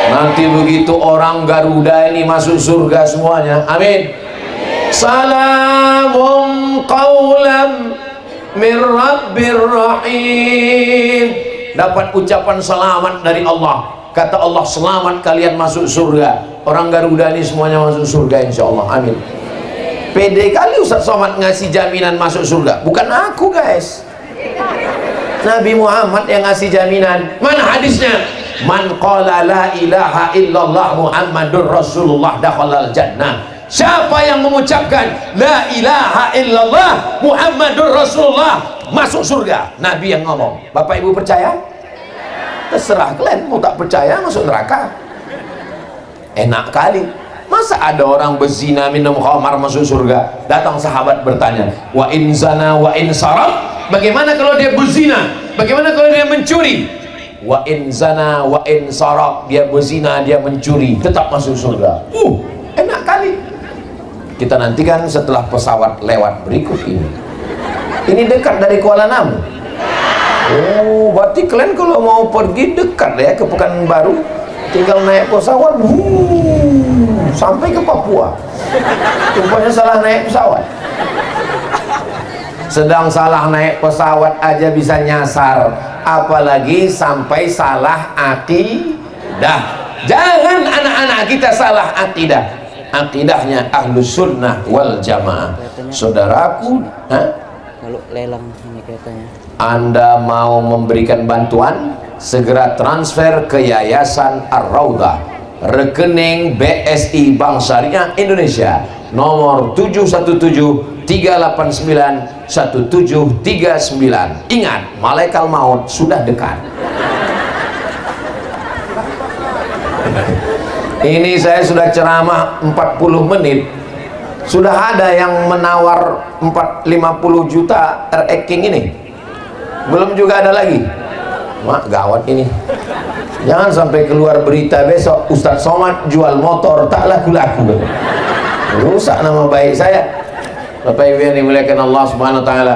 Nanti begitu orang Garuda ini masuk surga semuanya. Amin. Salamun qaulam min rabbir rahim. Dapat ucapan selamat dari Allah. Kata Allah, selamat kalian masuk surga. Orang Garuda ini semuanya masuk surga insyaallah. Amin. Pede kali Ustaz Somad ngasih jaminan masuk surga. Bukan aku guys, Nabi Muhammad yang ngasih jaminan. Mana hadisnya? Man qala la ilaha illallah Muhammadur Rasulullah dakhalal jannah. Siapa yang mengucapkan la ilaha illallah Muhammadur Rasulullah masuk surga. Nabi yang ngomong. Bapak Ibu percaya? Terserah kalian, mau tak percaya masuk neraka. Enak kali. Masa ada orang berzina minum khamar masuk surga? Datang sahabat bertanya, wa in zana wa in sarab, bagaimana kalau dia berzina? Bagaimana kalau dia mencuri? Wa in zana wa in sarab, dia berzina, dia mencuri, tetap masuk surga. Enak kali. Kita nantikan setelah pesawat lewat berikut ini. Ini dekat dari Kuala Namu. Oh, berarti kalian kalau mau pergi dekat ya ke Pekanbaru, tinggal naik pesawat sampai ke Papua. Rupanya salah naik pesawat. Sedang salah naik pesawat aja bisa nyasar, apalagi sampai salah akidah. Jangan anak-anak kita salah akidah. Akidahnya Ahlus Sunnah wal Jamaah. Saudaraku,
kalau lelang ini katanya,
Anda mau memberikan bantuan, segera transfer ke Yayasan Ar-Raudhah, rekening BSI Bank Syariah Indonesia nomor 717 389 1739. Ingat, malaikat maut sudah dekat. Ini saya sudah ceramah 40 menit, sudah ada yang menawar 50 juta King ini, belum juga ada lagi. Mak, gawat ini, jangan sampai keluar berita besok Ustadz Somad jual motor tak laku-laku, rusak nama baik saya. Bapak Ibu yang dimuliakan Allah Subhanahu wa taala,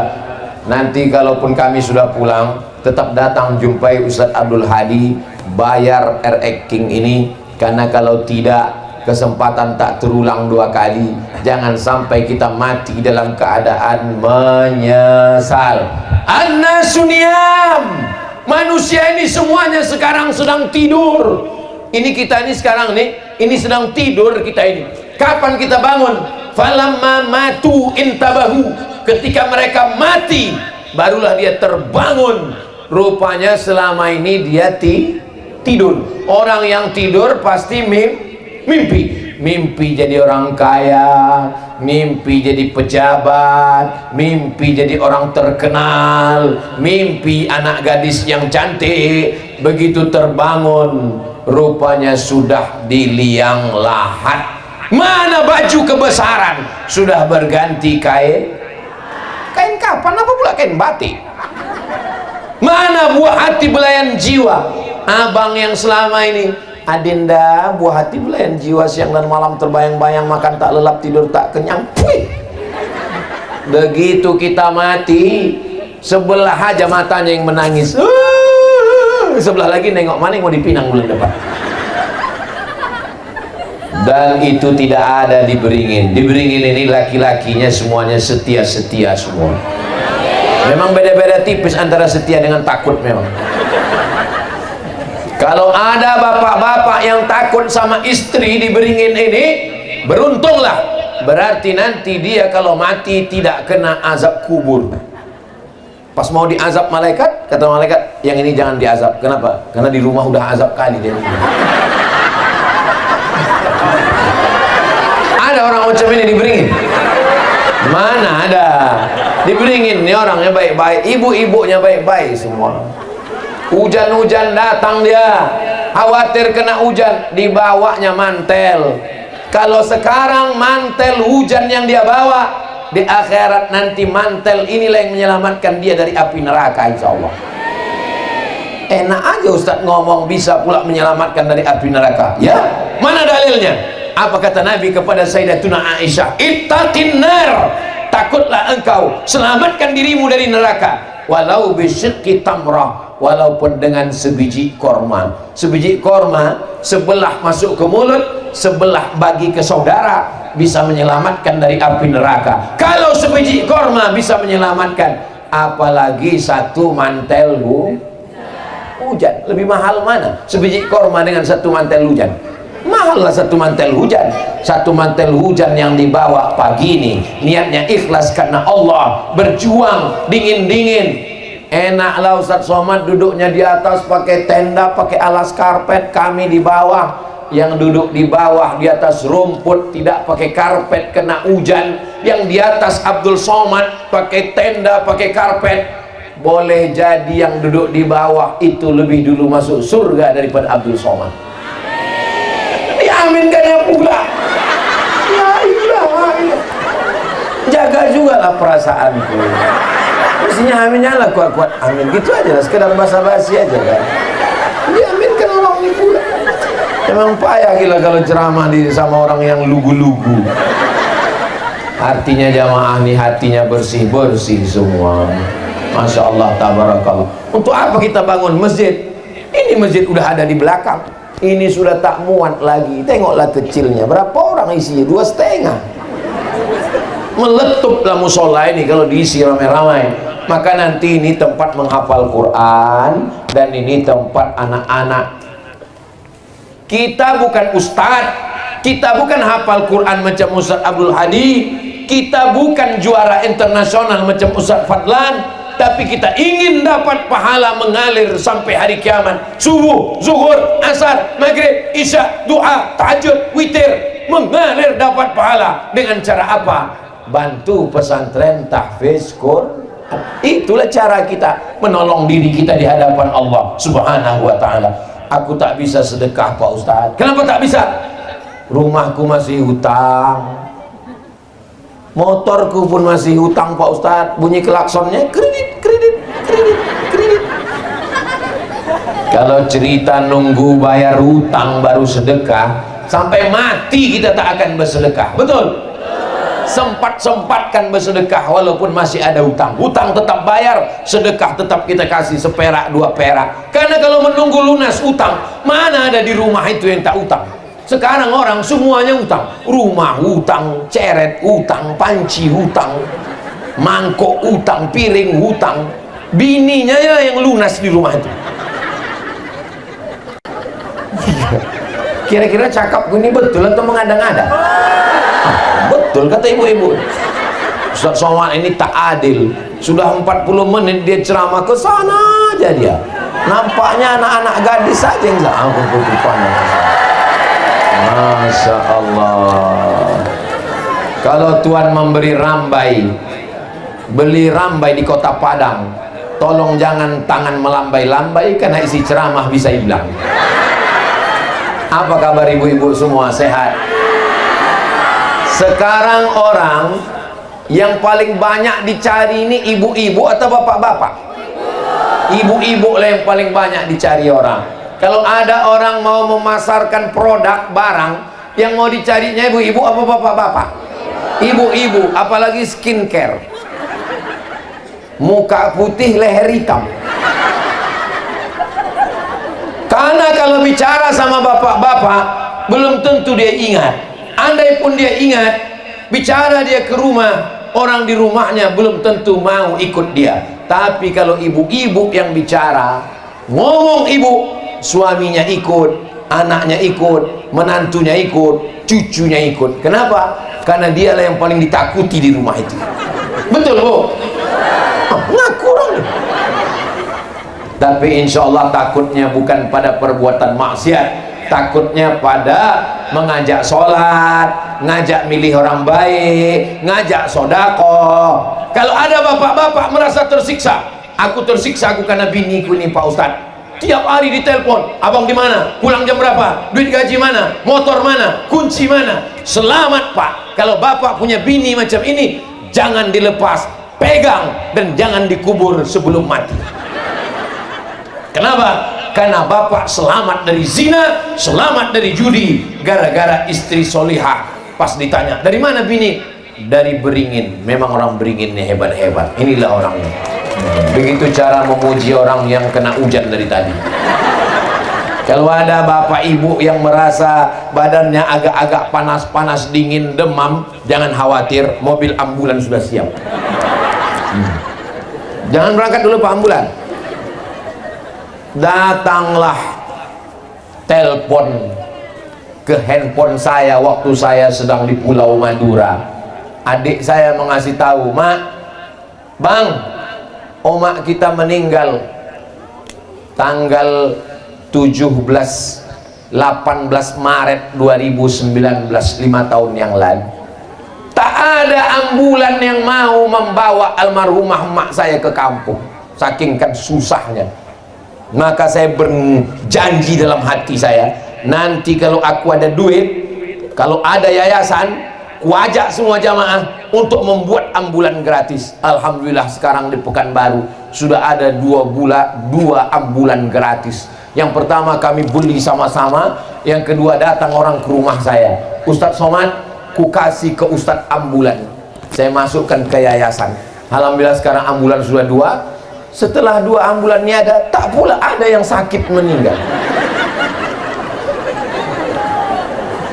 nanti kalaupun kami sudah pulang, tetap datang jumpai Ustadz Abdul Hadi, bayar King ini, karena kalau tidak kesempatan tak terulang 2 kali. Jangan sampai kita mati dalam keadaan menyesal. An-nasu niyam, manusia ini semuanya sekarang sedang tidur. Ini kita ini sekarang nih, ini sedang tidur kita ini. Kapan kita bangun? Falamma matu intabahu, ketika mereka mati barulah dia terbangun. Rupanya selama ini dia tidur. Orang yang tidur pasti mimpi jadi orang kaya, mimpi jadi pejabat, mimpi jadi orang terkenal, mimpi anak gadis yang cantik. Begitu terbangun, rupanya sudah di liang lahat. Mana baju kebesaran? Sudah berganti kain kapan? Apa pula kain batik? Mana buah hati belayan jiwa? Abang yang selama ini, Adinda, buah hati belayan jiwa, siang dan malam terbayang-bayang, makan tak lelap, tidur tak kenyang. Puih. Begitu kita mati, sebelah aja matanya yang menangis, sebelah lagi nengok mana yang mau dipinang bulan depan. Dan itu tidak ada di Beringin. Di Beringin ini laki-lakinya semuanya setia-setia semua. Memang beda-beda tipis antara setia dengan takut memang. Kalau ada bapak-bapak yang takut sama istri di Beringin ini, beruntunglah. Berarti nanti dia kalau mati tidak kena azab kubur. Pas mau diazab malaikat, kata malaikat, yang ini jangan diazab. Kenapa? Karena di rumah udah azab kali dia. Ada orang macam ini di Beringin? Mana ada? Di Beringin ini orangnya baik-baik, ibu-ibunya baik-baik semua. Hujan-hujan datang dia, khawatir kena hujan, dibawanya mantel. Kalau sekarang mantel hujan yang dia bawa, di akhirat nanti mantel inilah yang menyelamatkan dia dari api neraka, insya Allah. Enak aja Ustadz ngomong bisa pula menyelamatkan dari api neraka. Ya, mana dalilnya? Apa kata Nabi kepada Sayyidatuna Aisyah? Ittaqin nar, takutlah engkau, selamatkan dirimu dari neraka. Walau bisyikki tamrah, walaupun dengan sebiji korma. Sebiji korma sebelah masuk ke mulut, sebelah bagi ke saudara, bisa menyelamatkan dari api neraka. Kalau sebiji korma bisa menyelamatkan, apalagi satu mantel hujan. Lebih mahal mana? Sebiji korma dengan satu mantel hujan? Mahal lah satu mantel hujan. Satu mantel hujan yang dibawa pagi ini, niatnya ikhlas karena Allah, berjuang dingin-dingin. Enaklah Ustadz Somad duduknya di atas pakai tenda, pakai alas karpet, kami di bawah. Yang duduk di bawah di atas rumput tidak pakai karpet kena hujan. Yang di atas Abdul Somad pakai tenda, pakai karpet. Boleh jadi yang duduk di bawah itu lebih dulu masuk surga daripada Abdul Somad. Diaminkannya pula. Ya ilah. Jaga juga lah perasaanku. Mestinya aminnya lah kuat-kuat. Amin gitu aja lah, sekedar basa-basi aja kan. Diaminkan orang ini pula. Emang payah gila kalau ceramah sama orang yang lugu-lugu. Artinya jamaah nih hatinya bersih-bersih semua. Masya Allah, tabarakallah. Untuk apa kita bangun masjid? Ini masjid udah ada di belakang. Ini sudah tak muat lagi. Tengoklah kecilnya. Berapa orang isinya? 2,5. Meletuplah musola ini kalau diisi ramai-ramai. Maka nanti ini tempat menghafal Quran. Dan ini tempat anak-anak. Kita bukan ustadz. Kita bukan hafal Quran macam Ustadz Abdul Hadi. Kita bukan juara internasional macam Ustadz Fadlan. Tapi kita ingin dapat pahala mengalir sampai hari kiamat. Subuh, zuhur, asar, maghrib, isya, doa, tahajud, witir, mengalir dapat pahala. Dengan cara apa? bantu pesantren tahfiz Quran. Itulah cara kita menolong diri kita di hadapan Allah Subhanahu wa ta'ala. Aku tak bisa sedekah Pak Ustaz. Kenapa tak bisa? Rumahku masih hutang, motorku pun masih hutang Pak Ustaz. Bunyi klaksonnya kredit, kredit, kredit, kredit. Kalau cerita nunggu bayar hutang baru sedekah, sampai mati kita tak akan bersedekah. Betul? Sempat-sempatkan bersedekah walaupun masih ada hutang. Hutang tetap bayar, sedekah tetap kita kasih seperak, 2 perak. Karena kalau menunggu lunas hutang, mana ada di rumah itu yang tak hutang? Sekarang orang semuanya hutang. Rumah hutang, ceret hutang, panci hutang, mangkok hutang, piring hutang. Bininya ya yang lunas di rumah itu. Kira-kira cakapku ini betul atau mengada-ngada? Betul kata ibu-ibu. Ustaz Somad ini tak adil. Sudah 40 menit dia ceramah, ke sana aja dia. Nampaknya anak-anak gadis saja yang Masya Allah. Kalau Tuhan memberi rambai, beli rambai di kota Padang, tolong jangan tangan melambai-lambai karena isi ceramah bisa hilang. Apa kabar ibu-ibu semua, sehat? Sekarang orang yang paling banyak dicari ini ibu-ibu atau bapak-bapak? Ibu-ibu lah yang paling banyak dicari orang. Kalau ada orang mau memasarkan produk barang, yang mau dicarinya ibu-ibu apa bapak-bapak? Ibu-ibu, apalagi skincare. Muka putih, leher hitam. Karena kalau bicara sama bapak-bapak, belum tentu dia ingat. Andai pun dia ingat, bicara dia ke rumah, orang di rumahnya belum tentu mau ikut dia. Tapi kalau ibu-ibu yang bicara, ngomong ibu, suaminya ikut, anaknya ikut, menantunya ikut, cucunya ikut. Kenapa? Karena dialah yang paling ditakuti di rumah itu. Betul Bu? Ngaku orang. Tapi insya Allah takutnya bukan pada perbuatan maksiat, takutnya pada mengajak sholat, ngajak milih orang baik, ngajak sodako. Kalau ada bapak-bapak merasa tersiksa, aku tersiksa aku karena biniku ini Pak Ustadz, tiap hari ditelepon, abang di mana, pulang jam berapa, duit gaji mana, motor mana, kunci mana. Selamat Pak, kalau bapak punya bini macam ini, jangan dilepas, pegang dan jangan dikubur sebelum mati. Kenapa? Karena bapak selamat dari zina, selamat dari judi, gara-gara istri solihah. Pas ditanya, dari mana bini? Dari Beringin. Memang orang Beringin ini hebat-hebat. Inilah orangnya. Begitu cara memuji orang yang kena hujan dari tadi. Kalau ada bapak ibu yang merasa badannya agak-agak panas-panas, dingin, demam, jangan khawatir, mobil ambulan sudah siap. Jangan berangkat dulu Pak ambulan. Datanglah telepon ke handphone saya waktu saya sedang di Pulau Madura. Adik saya mengasih tahu, Mak, Bang, omak kita meninggal tanggal 18 Maret 2019, 5 tahun yang lalu. Tak ada ambulan yang mau membawa almarhumah emak saya ke kampung, saking kan susahnya. Maka saya berjanji dalam hati saya, nanti kalau aku ada duit, kalau ada yayasan, ku ajak semua jamaah untuk membuat ambulan gratis. Alhamdulillah sekarang di Pekanbaru sudah ada 2 ambulan gratis. Yang pertama kami beli sama-sama, yang kedua datang orang ke rumah saya, Ustadz Somad, ku kasih ke Ustadz ambulan, saya masukkan ke yayasan. Alhamdulillah sekarang ambulan sudah 2. Setelah 2 ambulan ini ada, tak pula ada yang sakit meninggal.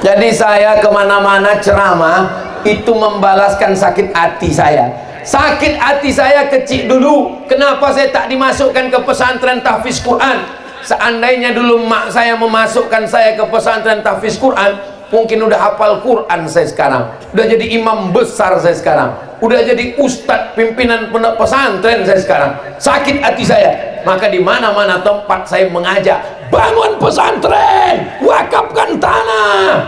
Jadi saya kemana-mana ceramah itu membalaskan sakit hati saya. Sakit hati saya kecil dulu. Kenapa saya tak dimasukkan ke pesantren tahfiz Quran? Seandainya dulu mak saya memasukkan saya ke pesantren tahfiz Quran, mungkin udah hafal Quran saya sekarang, udah jadi imam besar saya sekarang, udah jadi ustadz pimpinan pondok pesantren saya sekarang. Sakit hati saya, maka di mana-mana tempat saya mengajak, bangun pesantren, wakafkan tanah.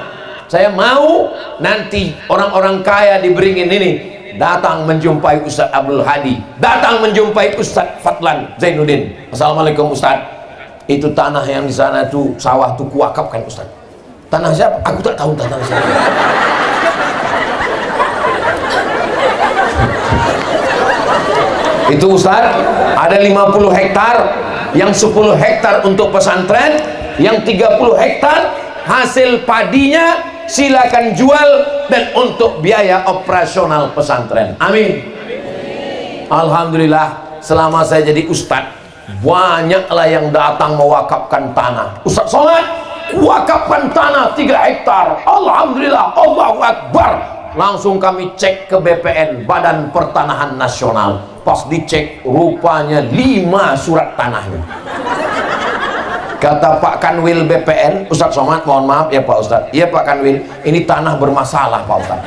Saya mau nanti orang-orang kaya di Beringin ini datang menjumpai Ustaz Abdul Hadi, datang menjumpai Ustaz Fadlan Zainuddin. Assalamualaikum Ustaz, itu tanah yang di sana tuh sawah tuh kuwakafkan Ustaz. Tanah siapa? Aku tak tahu tanah siapa. Itu Ustaz, ada 50 hektar, yang 10 hektar untuk pesantren, yang 30 hektar hasil padinya silakan jual dan untuk biaya operasional pesantren. Amin. Alhamdulillah, selama saya jadi ustadz, banyaklah yang datang mewakafkan tanah. Ustadz Somad, wakafkan tanah 3 hektar. Alhamdulillah, Allahu Akbar. Langsung kami cek ke BPN, Badan Pertanahan Nasional. Pas dicek, rupanya 5 surat tanahnya. Kata Pak Kanwil BPN, Ustadz Somad, mohon maaf ya Pak Ustadz. Iya Pak Kanwil, ini tanah bermasalah Pak Ustadz.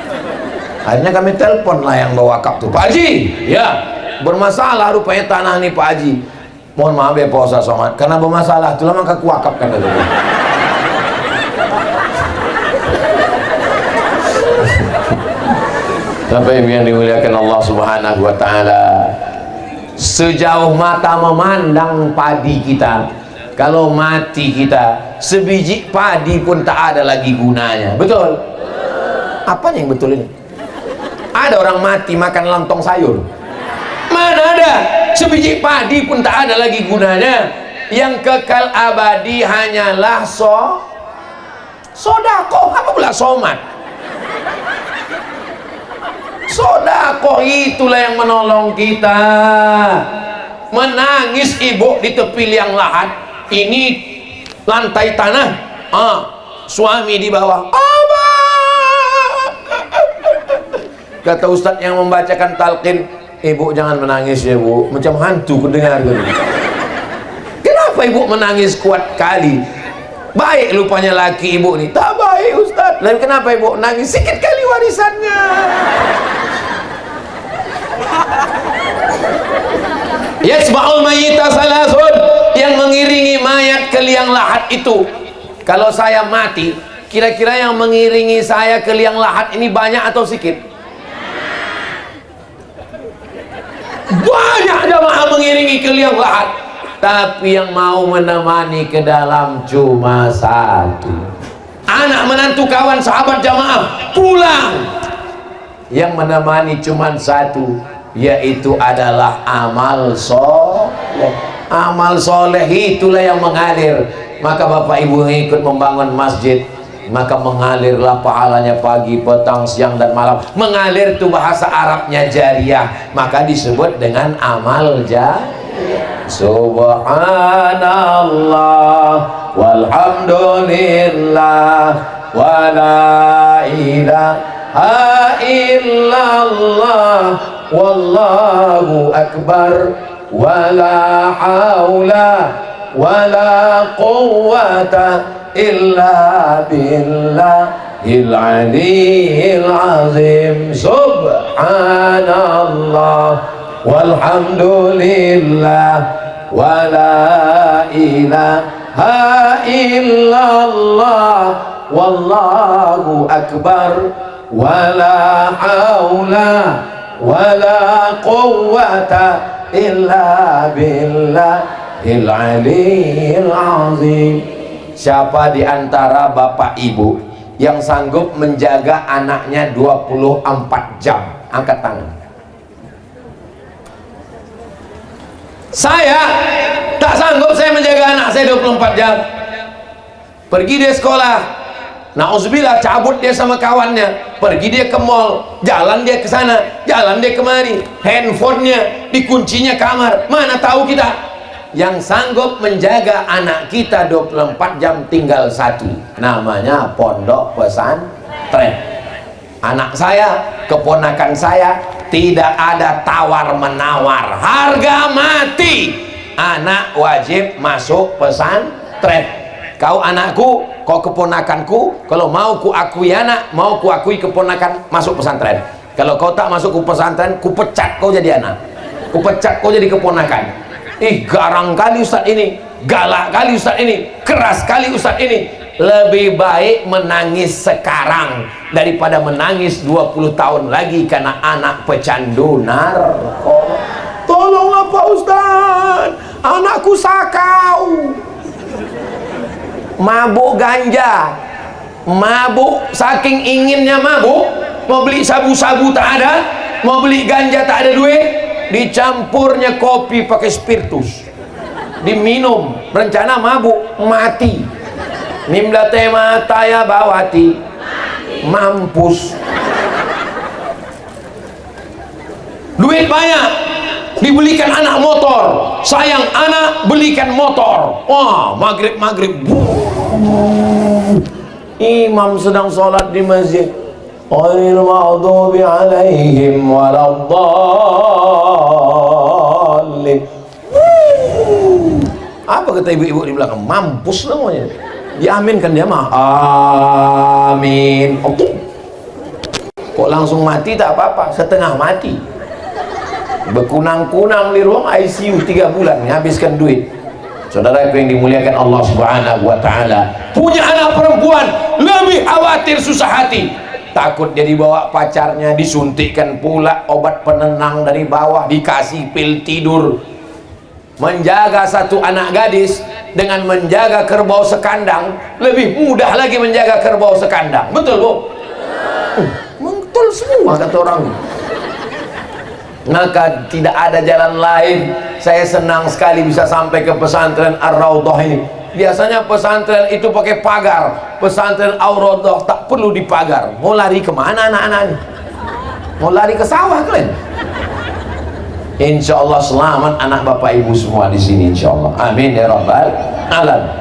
Akhirnya kami telepon lah yang bawa wakaf tuh, Pak Haji, ya bermasalah rupanya tanah nih Pak Haji. Mohon maaf ya Pak Ustadz Somad, karena bermasalah itulah maka aku wakafkan dulu. Sampai yang dimuliakan Allah Subhanahu wa Ta'ala, sejauh mata memandang padi kita, kalau mati kita, sebiji padi pun tak ada lagi gunanya. Betul? Apanya yang betul ini? Ada orang mati makan lontong sayur? Mana ada? Sebiji padi pun tak ada lagi gunanya. Yang kekal abadi hanyalah sodakoh. Apa pula somat? Sodakoh itulah yang menolong kita. Menangis ibu di tepi liang lahat. Ini lantai tanah, suami di bawah. Abah. Kata ustadz yang membacakan talqin, ibu jangan menangis ya bu, macam hantu kudengar gitu. Kenapa ibu menangis kuat kali? Baik lupanya laki ibu nih. Tak baik ustadz. Lalu kenapa ibu nangis? Sikit kali warisannya. Yasba'ul mayyita salasun, yang mengiringi mayat ke liang lahat itu. Kalau saya mati, kira-kira yang mengiringi saya ke liang lahat ini banyak atau sedikit? Banyak jamaah mengiringi ke liang lahat, tapi yang mau menemani ke dalam cuma satu. Anak menantu kawan sahabat jamaah pulang, yang menemani cuma satu, yaitu adalah amal soleh. Amal soleh itulah yang mengalir. Maka bapak ibu yang ikut membangun masjid, maka mengalirlah pahalanya pagi, petang, siang dan malam. Mengalir itu bahasa Arabnya jariyah, maka disebut dengan amal jariyah. Subhanallah walhamdulillah wa la ilaha illallah wallahu akbar wala haula wala quwwata illa billahil aliyyil azim. Subhanallah walhamdulillah wala ilaha illallah wallahu akbar wala haula wala quwwata illa billahil aliyyil azim. Siapa di antara bapak ibu yang sanggup menjaga anaknya 24 jam? Angkat tangan. Saya tak sanggup saya menjaga anak saya 24 jam. Pergi dia sekolah, na'udzubillah, cabut dia sama kawannya, pergi dia ke mall, jalan dia ke sana, jalan dia kemari, handphonenya dikuncinya kamar. Mana tahu kita. Yang sanggup menjaga anak kita 24 jam tinggal satu, namanya pondok pesantren. Anak saya, keponakan saya, tidak ada tawar menawar, harga mati. Anak wajib masuk pesantren. Kau anakku, kau keponakanku, kalau mau ku akui anak, mau ku akui keponakan, masuk pesantren. Kalau kau tak masuk ke pesantren, ku pecat kau jadi anak, ku pecat kau jadi keponakan. Ih, garang kali ustadz ini, galak kali ustadz ini, keras kali ustadz ini. lebih baik menangis sekarang daripada menangis 20 tahun lagi karena anak pecandu narkoba. Tolonglah Pak Ustaz, anakku sakau, mabuk ganja, mabuk, saking inginnya mabuk, mau beli sabu-sabu tak ada, mau beli ganja tak ada duit, dicampurnya kopi pakai spiritus, diminum, rencana mabuk, mati. Nimdate mata ya bawati, mampus. Duit banyak, dibelikan anak motor, sayang anak belikan motor. Wah, maghrib imam sedang sholat di masjid, ghairil maghdubi alaihim waladdallin. Apa kata ibu-ibu di belakang? Mampus semuanya. Diaminkan dia mah amin. Oke, kok langsung mati tak apa-apa, setengah mati, berkunang-kunang di ruang ICU 3 bulan, menghabiskan duit. Saudara yang dimuliakan Allah Subhanahu wa Ta'ala, punya anak perempuan lebih khawatir, susah hati, takut dia dibawa pacarnya, disuntikkan pula obat penenang dari bawah, dikasih pil tidur. Menjaga satu anak gadis dengan menjaga kerbau sekandang lebih mudah lagi menjaga kerbau sekandang. Betul Bu? Betul semua kata orang. Maka tidak ada jalan lain. Saya senang sekali bisa sampai ke pesantren Ar-Raudhah ini. Biasanya pesantren itu pakai pagar, pesantren Ar-Raudhah tak perlu dipagar. Mau lari kemana anak-anak ini? Mau lari ke sawah kalian? Insya Allah selamat anak bapak ibu semua di sini, insya Allah. Amin ya rabbal alamin.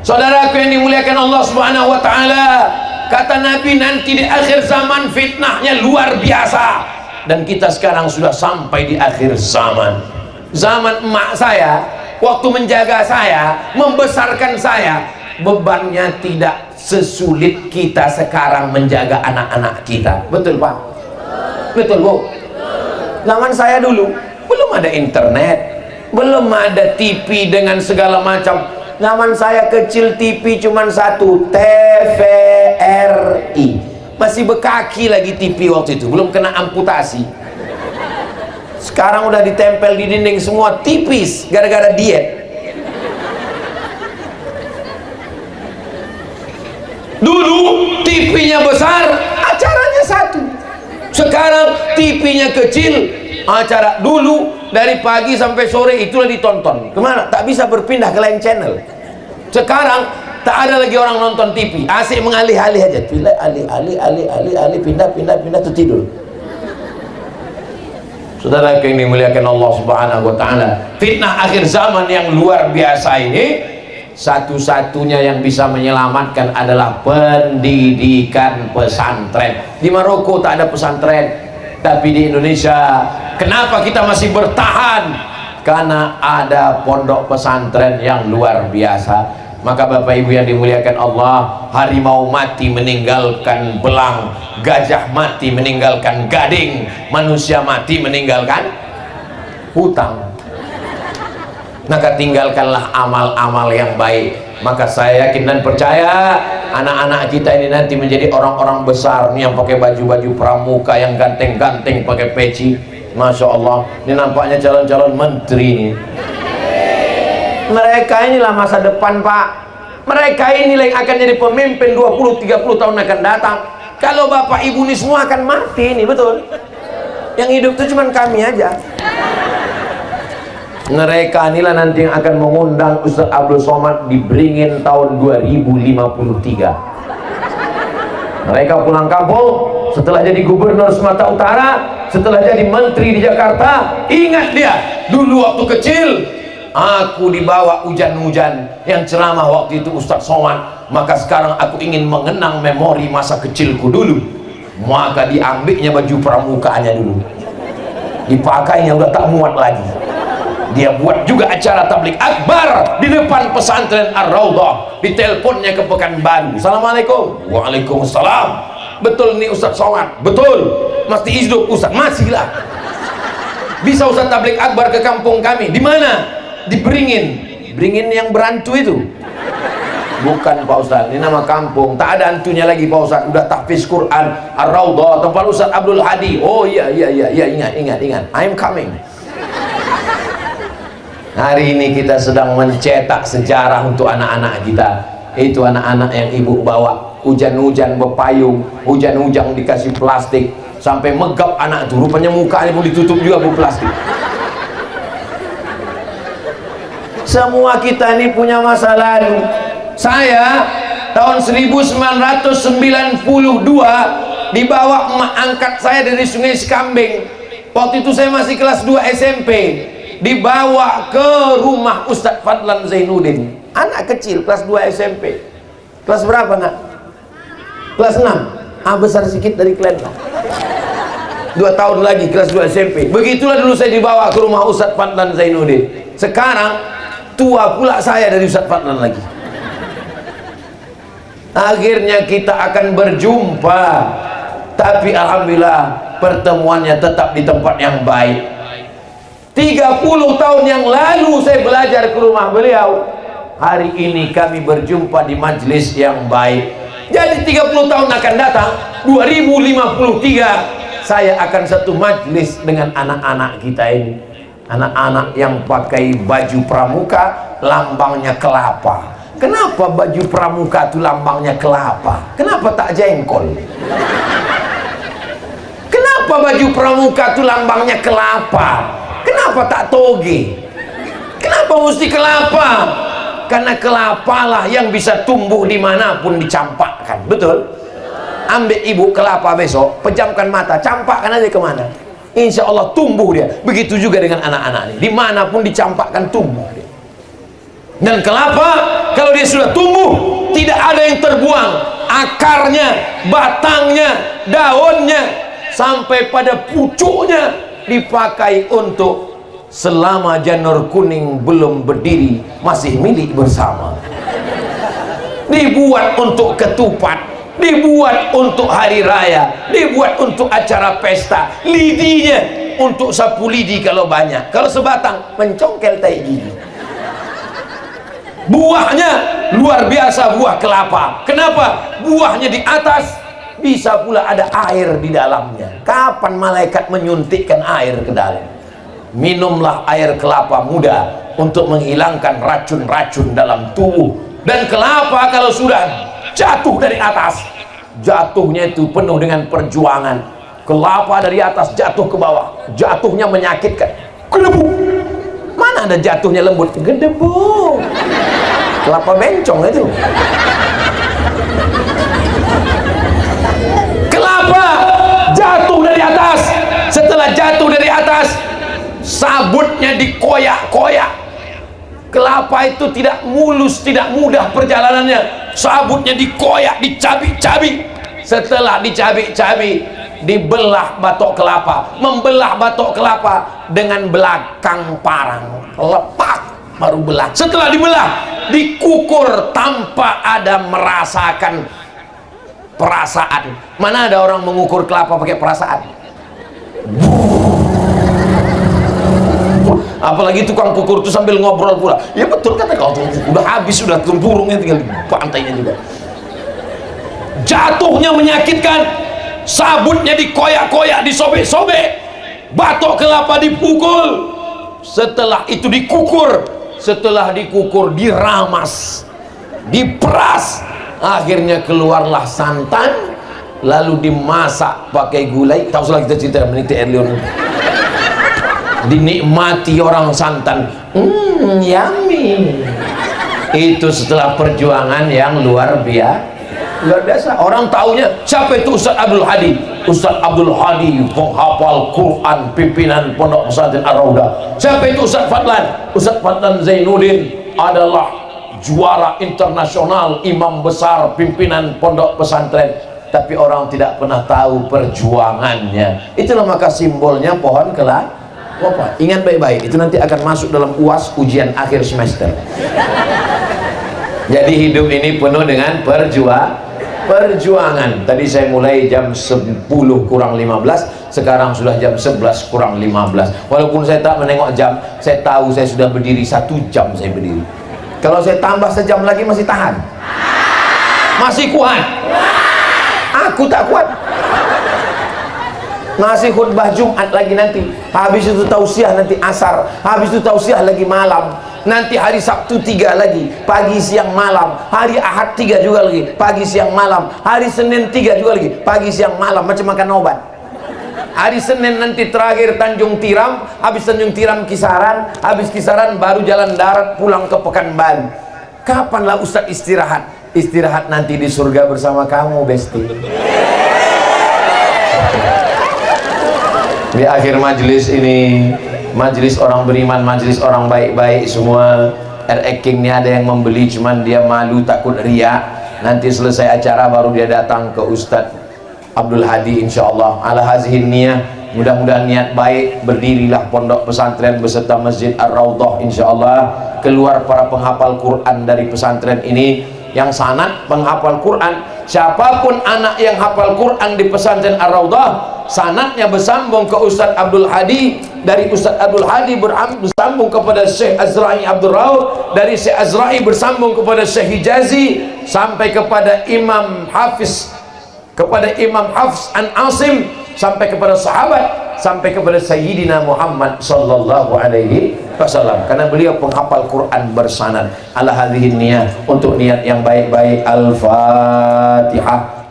Saudaraku yang dimuliakan Allah Subhanahu wa Ta'ala, kata Nabi nanti di akhir zaman fitnahnya luar biasa, dan kita sekarang sudah sampai di akhir zaman. Zaman emak saya waktu menjaga saya, membesarkan saya, bebannya tidak sesulit kita sekarang menjaga anak-anak kita. Betul Pak? Betul Bu? Zaman saya dulu belum ada internet, belum ada TV dengan segala macam. Zaman saya kecil TV cuma satu, TVRI, masih bekaki lagi TV waktu itu, belum kena amputasi. Sekarang udah ditempel di dinding semua, tipis gara-gara diet. Dulu TV-nya besar, acaranya satu. Sekarang TV-nya kecil, acara dulu dari pagi sampai sore itulah ditonton. Kemana? Tak bisa berpindah ke lain channel. Sekarang tak ada lagi orang nonton TV, asik mengalih-alih aja, pilih alih, pindah tuh tidur. Saudara yang dimuliakan Allah Subhanahu wa Ta'ala, fitnah akhir zaman yang luar biasa ini, satu-satunya yang bisa menyelamatkan adalah pendidikan pesantren. Di Maroko tak ada pesantren, tapi di Indonesia kenapa kita masih bertahan? Karena ada pondok pesantren yang luar biasa. Maka Bapak Ibu yang dimuliakan Allah, harimau mati meninggalkan belang, gajah mati meninggalkan gading, manusia mati meninggalkan hutang. Maka tinggalkanlah amal-amal yang baik. Maka saya yakin dan percaya anak-anak kita ini nanti menjadi orang-orang besar nih, yang pakai baju-baju pramuka, yang ganteng-ganteng pakai peci. Masya Allah, ini nampaknya calon-calon menteri nih. Mereka inilah masa depan Pak. Mereka inilah yang akan jadi pemimpin 20-30 tahun akan datang. Kalau Bapak Ibu ini semua akan mati nih, betul? Yang hidup itu cuma kami aja. Mereka inilah nanti yang akan mengundang Ustaz Abdul Somad di Beringin tahun 2053. Mereka pulang kampung setelah jadi gubernur Sumatera Utara, setelah jadi menteri di Jakarta. Ingat dia, dulu waktu kecil aku dibawa hujan-hujan yang ceramah waktu itu Ustaz Somad. Maka sekarang aku ingin mengenang memori masa kecilku dulu. Maka diambilnya baju pramukaannya dulu, dipakainya udah tak muat lagi. Dia buat juga acara tablik akbar di depan pesantren Ar-Raudhah. Diteleponnya ke Pekanbaru. Assalamualaikum. Waalaikumsalam. Betul nih Ustaz Somad? Betul. Mesti hidup Ustaz? Masih lah. Bisa Ustaz tablik akbar ke kampung kami? Di mana? Di Beringin. Beringin yang berantu itu. Bukan Pak Ustadz, ini nama kampung. Tak ada hantunya lagi Pak Ustadz. Udah tahfiz Quran, Ar-Raudhah, tempat Ustadz Abdul Hadi. Oh iya, ingat. I'm coming. Hari ini kita sedang mencetak sejarah untuk anak-anak kita. Itu anak-anak yang ibu bawa, hujan-hujan berpayung, hujan-hujan dikasih plastik, sampai megap anak itu. Rupanya mukanya pun ditutup juga bu plastik. Semua kita ini punya masa lalu. Saya tahun 1992 dibawa emak angkat saya dari Sungai Sekambing. Waktu itu saya masih kelas 2 SMP. Dibawa ke rumah Ustadz Fadlan Zainuddin, anak kecil kelas 2 SMP. Kelas berapa nak? Kelas 6. Besar sedikit dari kalian lah. 2 tahun lagi kelas 2 SMP. Begitulah dulu saya dibawa ke rumah Ustadz Fadlan Zainuddin. Sekarang tua pula saya dari Ustadz Fadlan lagi. Akhirnya kita akan berjumpa, tapi alhamdulillah pertemuannya tetap di tempat yang baik. 30 tahun yang lalu saya belajar ke rumah beliau. Hari ini kami berjumpa di majelis yang baik. Jadi 30 tahun akan datang, 2053, saya akan satu majelis dengan anak-anak kita ini. Anak-anak yang pakai baju pramuka, lambangnya kelapa. Kenapa baju pramuka itu lambangnya kelapa? Kenapa tak jengkol? Kenapa baju pramuka itu lambangnya kelapa? Kenapa tak toge? Kenapa mesti kelapa? Karena kelapa lah yang bisa tumbuh dimanapun dicampakkan. Betul? Ambil ibu kelapa besok, pejamkan mata, campakkan aja kemana, insya Allah tumbuh dia. Begitu juga dengan anak-anak ini, dimanapun dicampakkan tumbuh dia. Dan kelapa kalau dia sudah tumbuh, tidak ada yang terbuang. Akarnya, batangnya, daunnya, sampai pada pucuknya dipakai untuk selama janur kuning belum berdiri, masih milik bersama. Dibuat untuk ketupat, dibuat untuk hari raya, dibuat untuk acara pesta. Lidinya untuk sapu lidi kalau banyak, kalau sebatang mencongkel tai gigi. Buahnya luar biasa, buah kelapa. Kenapa? Buahnya di atas, bisa pula ada air di dalamnya. Kapan malaikat menyuntikkan air ke dalam? Minumlah air kelapa muda untuk menghilangkan racun-racun dalam tubuh. Dan kelapa kalau sudah jatuh dari atas, jatuhnya itu penuh dengan perjuangan. Kelapa dari atas jatuh ke bawah, jatuhnya menyakitkan. Gedebuk. Mana ada jatuhnya lembut? Gedebuk. Kelapa bencong itu. Kelapa jatuh dari atas. Setelah jatuh dari atas, sabutnya dikoyak-koyak. Kelapa itu tidak mulus, tidak mudah perjalanannya. Sabutnya dikoyak, dicabik-cabik. Setelah dicabik-cabik, dibelah batok kelapa. Membelah batok kelapa dengan belakang parang, lepak baru belah. Setelah dibelah, dikukur tanpa ada merasakan perasaan. Mana ada orang mengukur kelapa pakai perasaan? Apalagi tukang kukur itu sambil ngobrol pula. Ya betul kata kau, udah habis, sudah tempurungnya tinggal di pantainya juga. Jatuhnya menyakitkan, sabutnya dikoyak-koyak, disobek-sobek, batok kelapa dipukul. Setelah itu dikukur, setelah dikukur diramas, diperas, akhirnya keluarlah santan, lalu dimasak pakai gulai. Tahu salah kita cerita meniti Erlion, dinikmati orang santan, yummy. Itu setelah perjuangan yang luar biasa. Orang taunya siapa itu? Ustadz Abdul Hadi. Ustadz Abdul Hadi penghafal Quran, pimpinan Pondok Pesantren Ar-Raudhah. Siapa itu Ustadz Fadlan? Ustadz Fadlan Zainuddin adalah juara internasional, imam besar, pimpinan Pondok Pesantren. Tapi orang tidak pernah tahu perjuangannya. Itulah maka simbolnya pohon kelapa. Ingat baik-baik, itu nanti akan masuk dalam UAS, ujian akhir semester. Jadi hidup ini penuh dengan perjuangan. Tadi saya mulai jam 10 kurang 15, sekarang sudah jam 11 kurang 15. Walaupun saya tak menengok jam, saya tahu saya sudah berdiri 1 jam saya berdiri. Kalau saya tambah sejam lagi masih tahan. Masih kuat? Aku tak kuat. Ngasih khutbah Jumat lagi nanti, habis itu tausiah nanti asar, habis itu tausiah lagi malam, nanti hari Sabtu 3 lagi, pagi siang malam, hari Ahad 3 juga lagi, pagi siang malam, hari Senin 3 juga lagi, pagi siang malam, macam makan obat. Hari Senin nanti terakhir Tanjung Tiram, habis Tanjung Tiram Kisaran, habis Kisaran baru jalan darat pulang ke Pekanbaru. Kapanlah Ustadz istirahat? Istirahat nanti di surga bersama kamu, Besti. Di akhir majelis ini, majelis orang beriman, majelis orang baik-baik semua. King ini ada yang membeli, cuman dia malu takut riak. Nanti selesai acara baru dia datang ke Ustadz Abdul Hadi, insyaallah. Ala hazihin niyah, mudah-mudahan niat baik. Berdirilah pondok pesantren beserta Masjid Ar-Raudhah, insyaallah. Keluar para penghafal Quran dari pesantren ini yang sanad penghafal Quran. Siapapun anak yang hafal Quran di pesantren Ar-Raudhah, sanadnya bersambung ke Ustadz Abdul Hadi, dari Ustadz Abdul Hadi bersambung kepada Syekh Azra'i Abdul Raud, dari Syekh Azra'i bersambung kepada Syekh Hijazi, sampai kepada Imam Hafiz, kepada Imam Hafs an Asim, sampai kepada sahabat, sampai kepada Sayyidina Muhammad sallallahu alaihi wasallam, karena beliau penghafal Quran bersanad. Ala hadhihi niyah, untuk niat yang baik-baik. Al-Fatihah.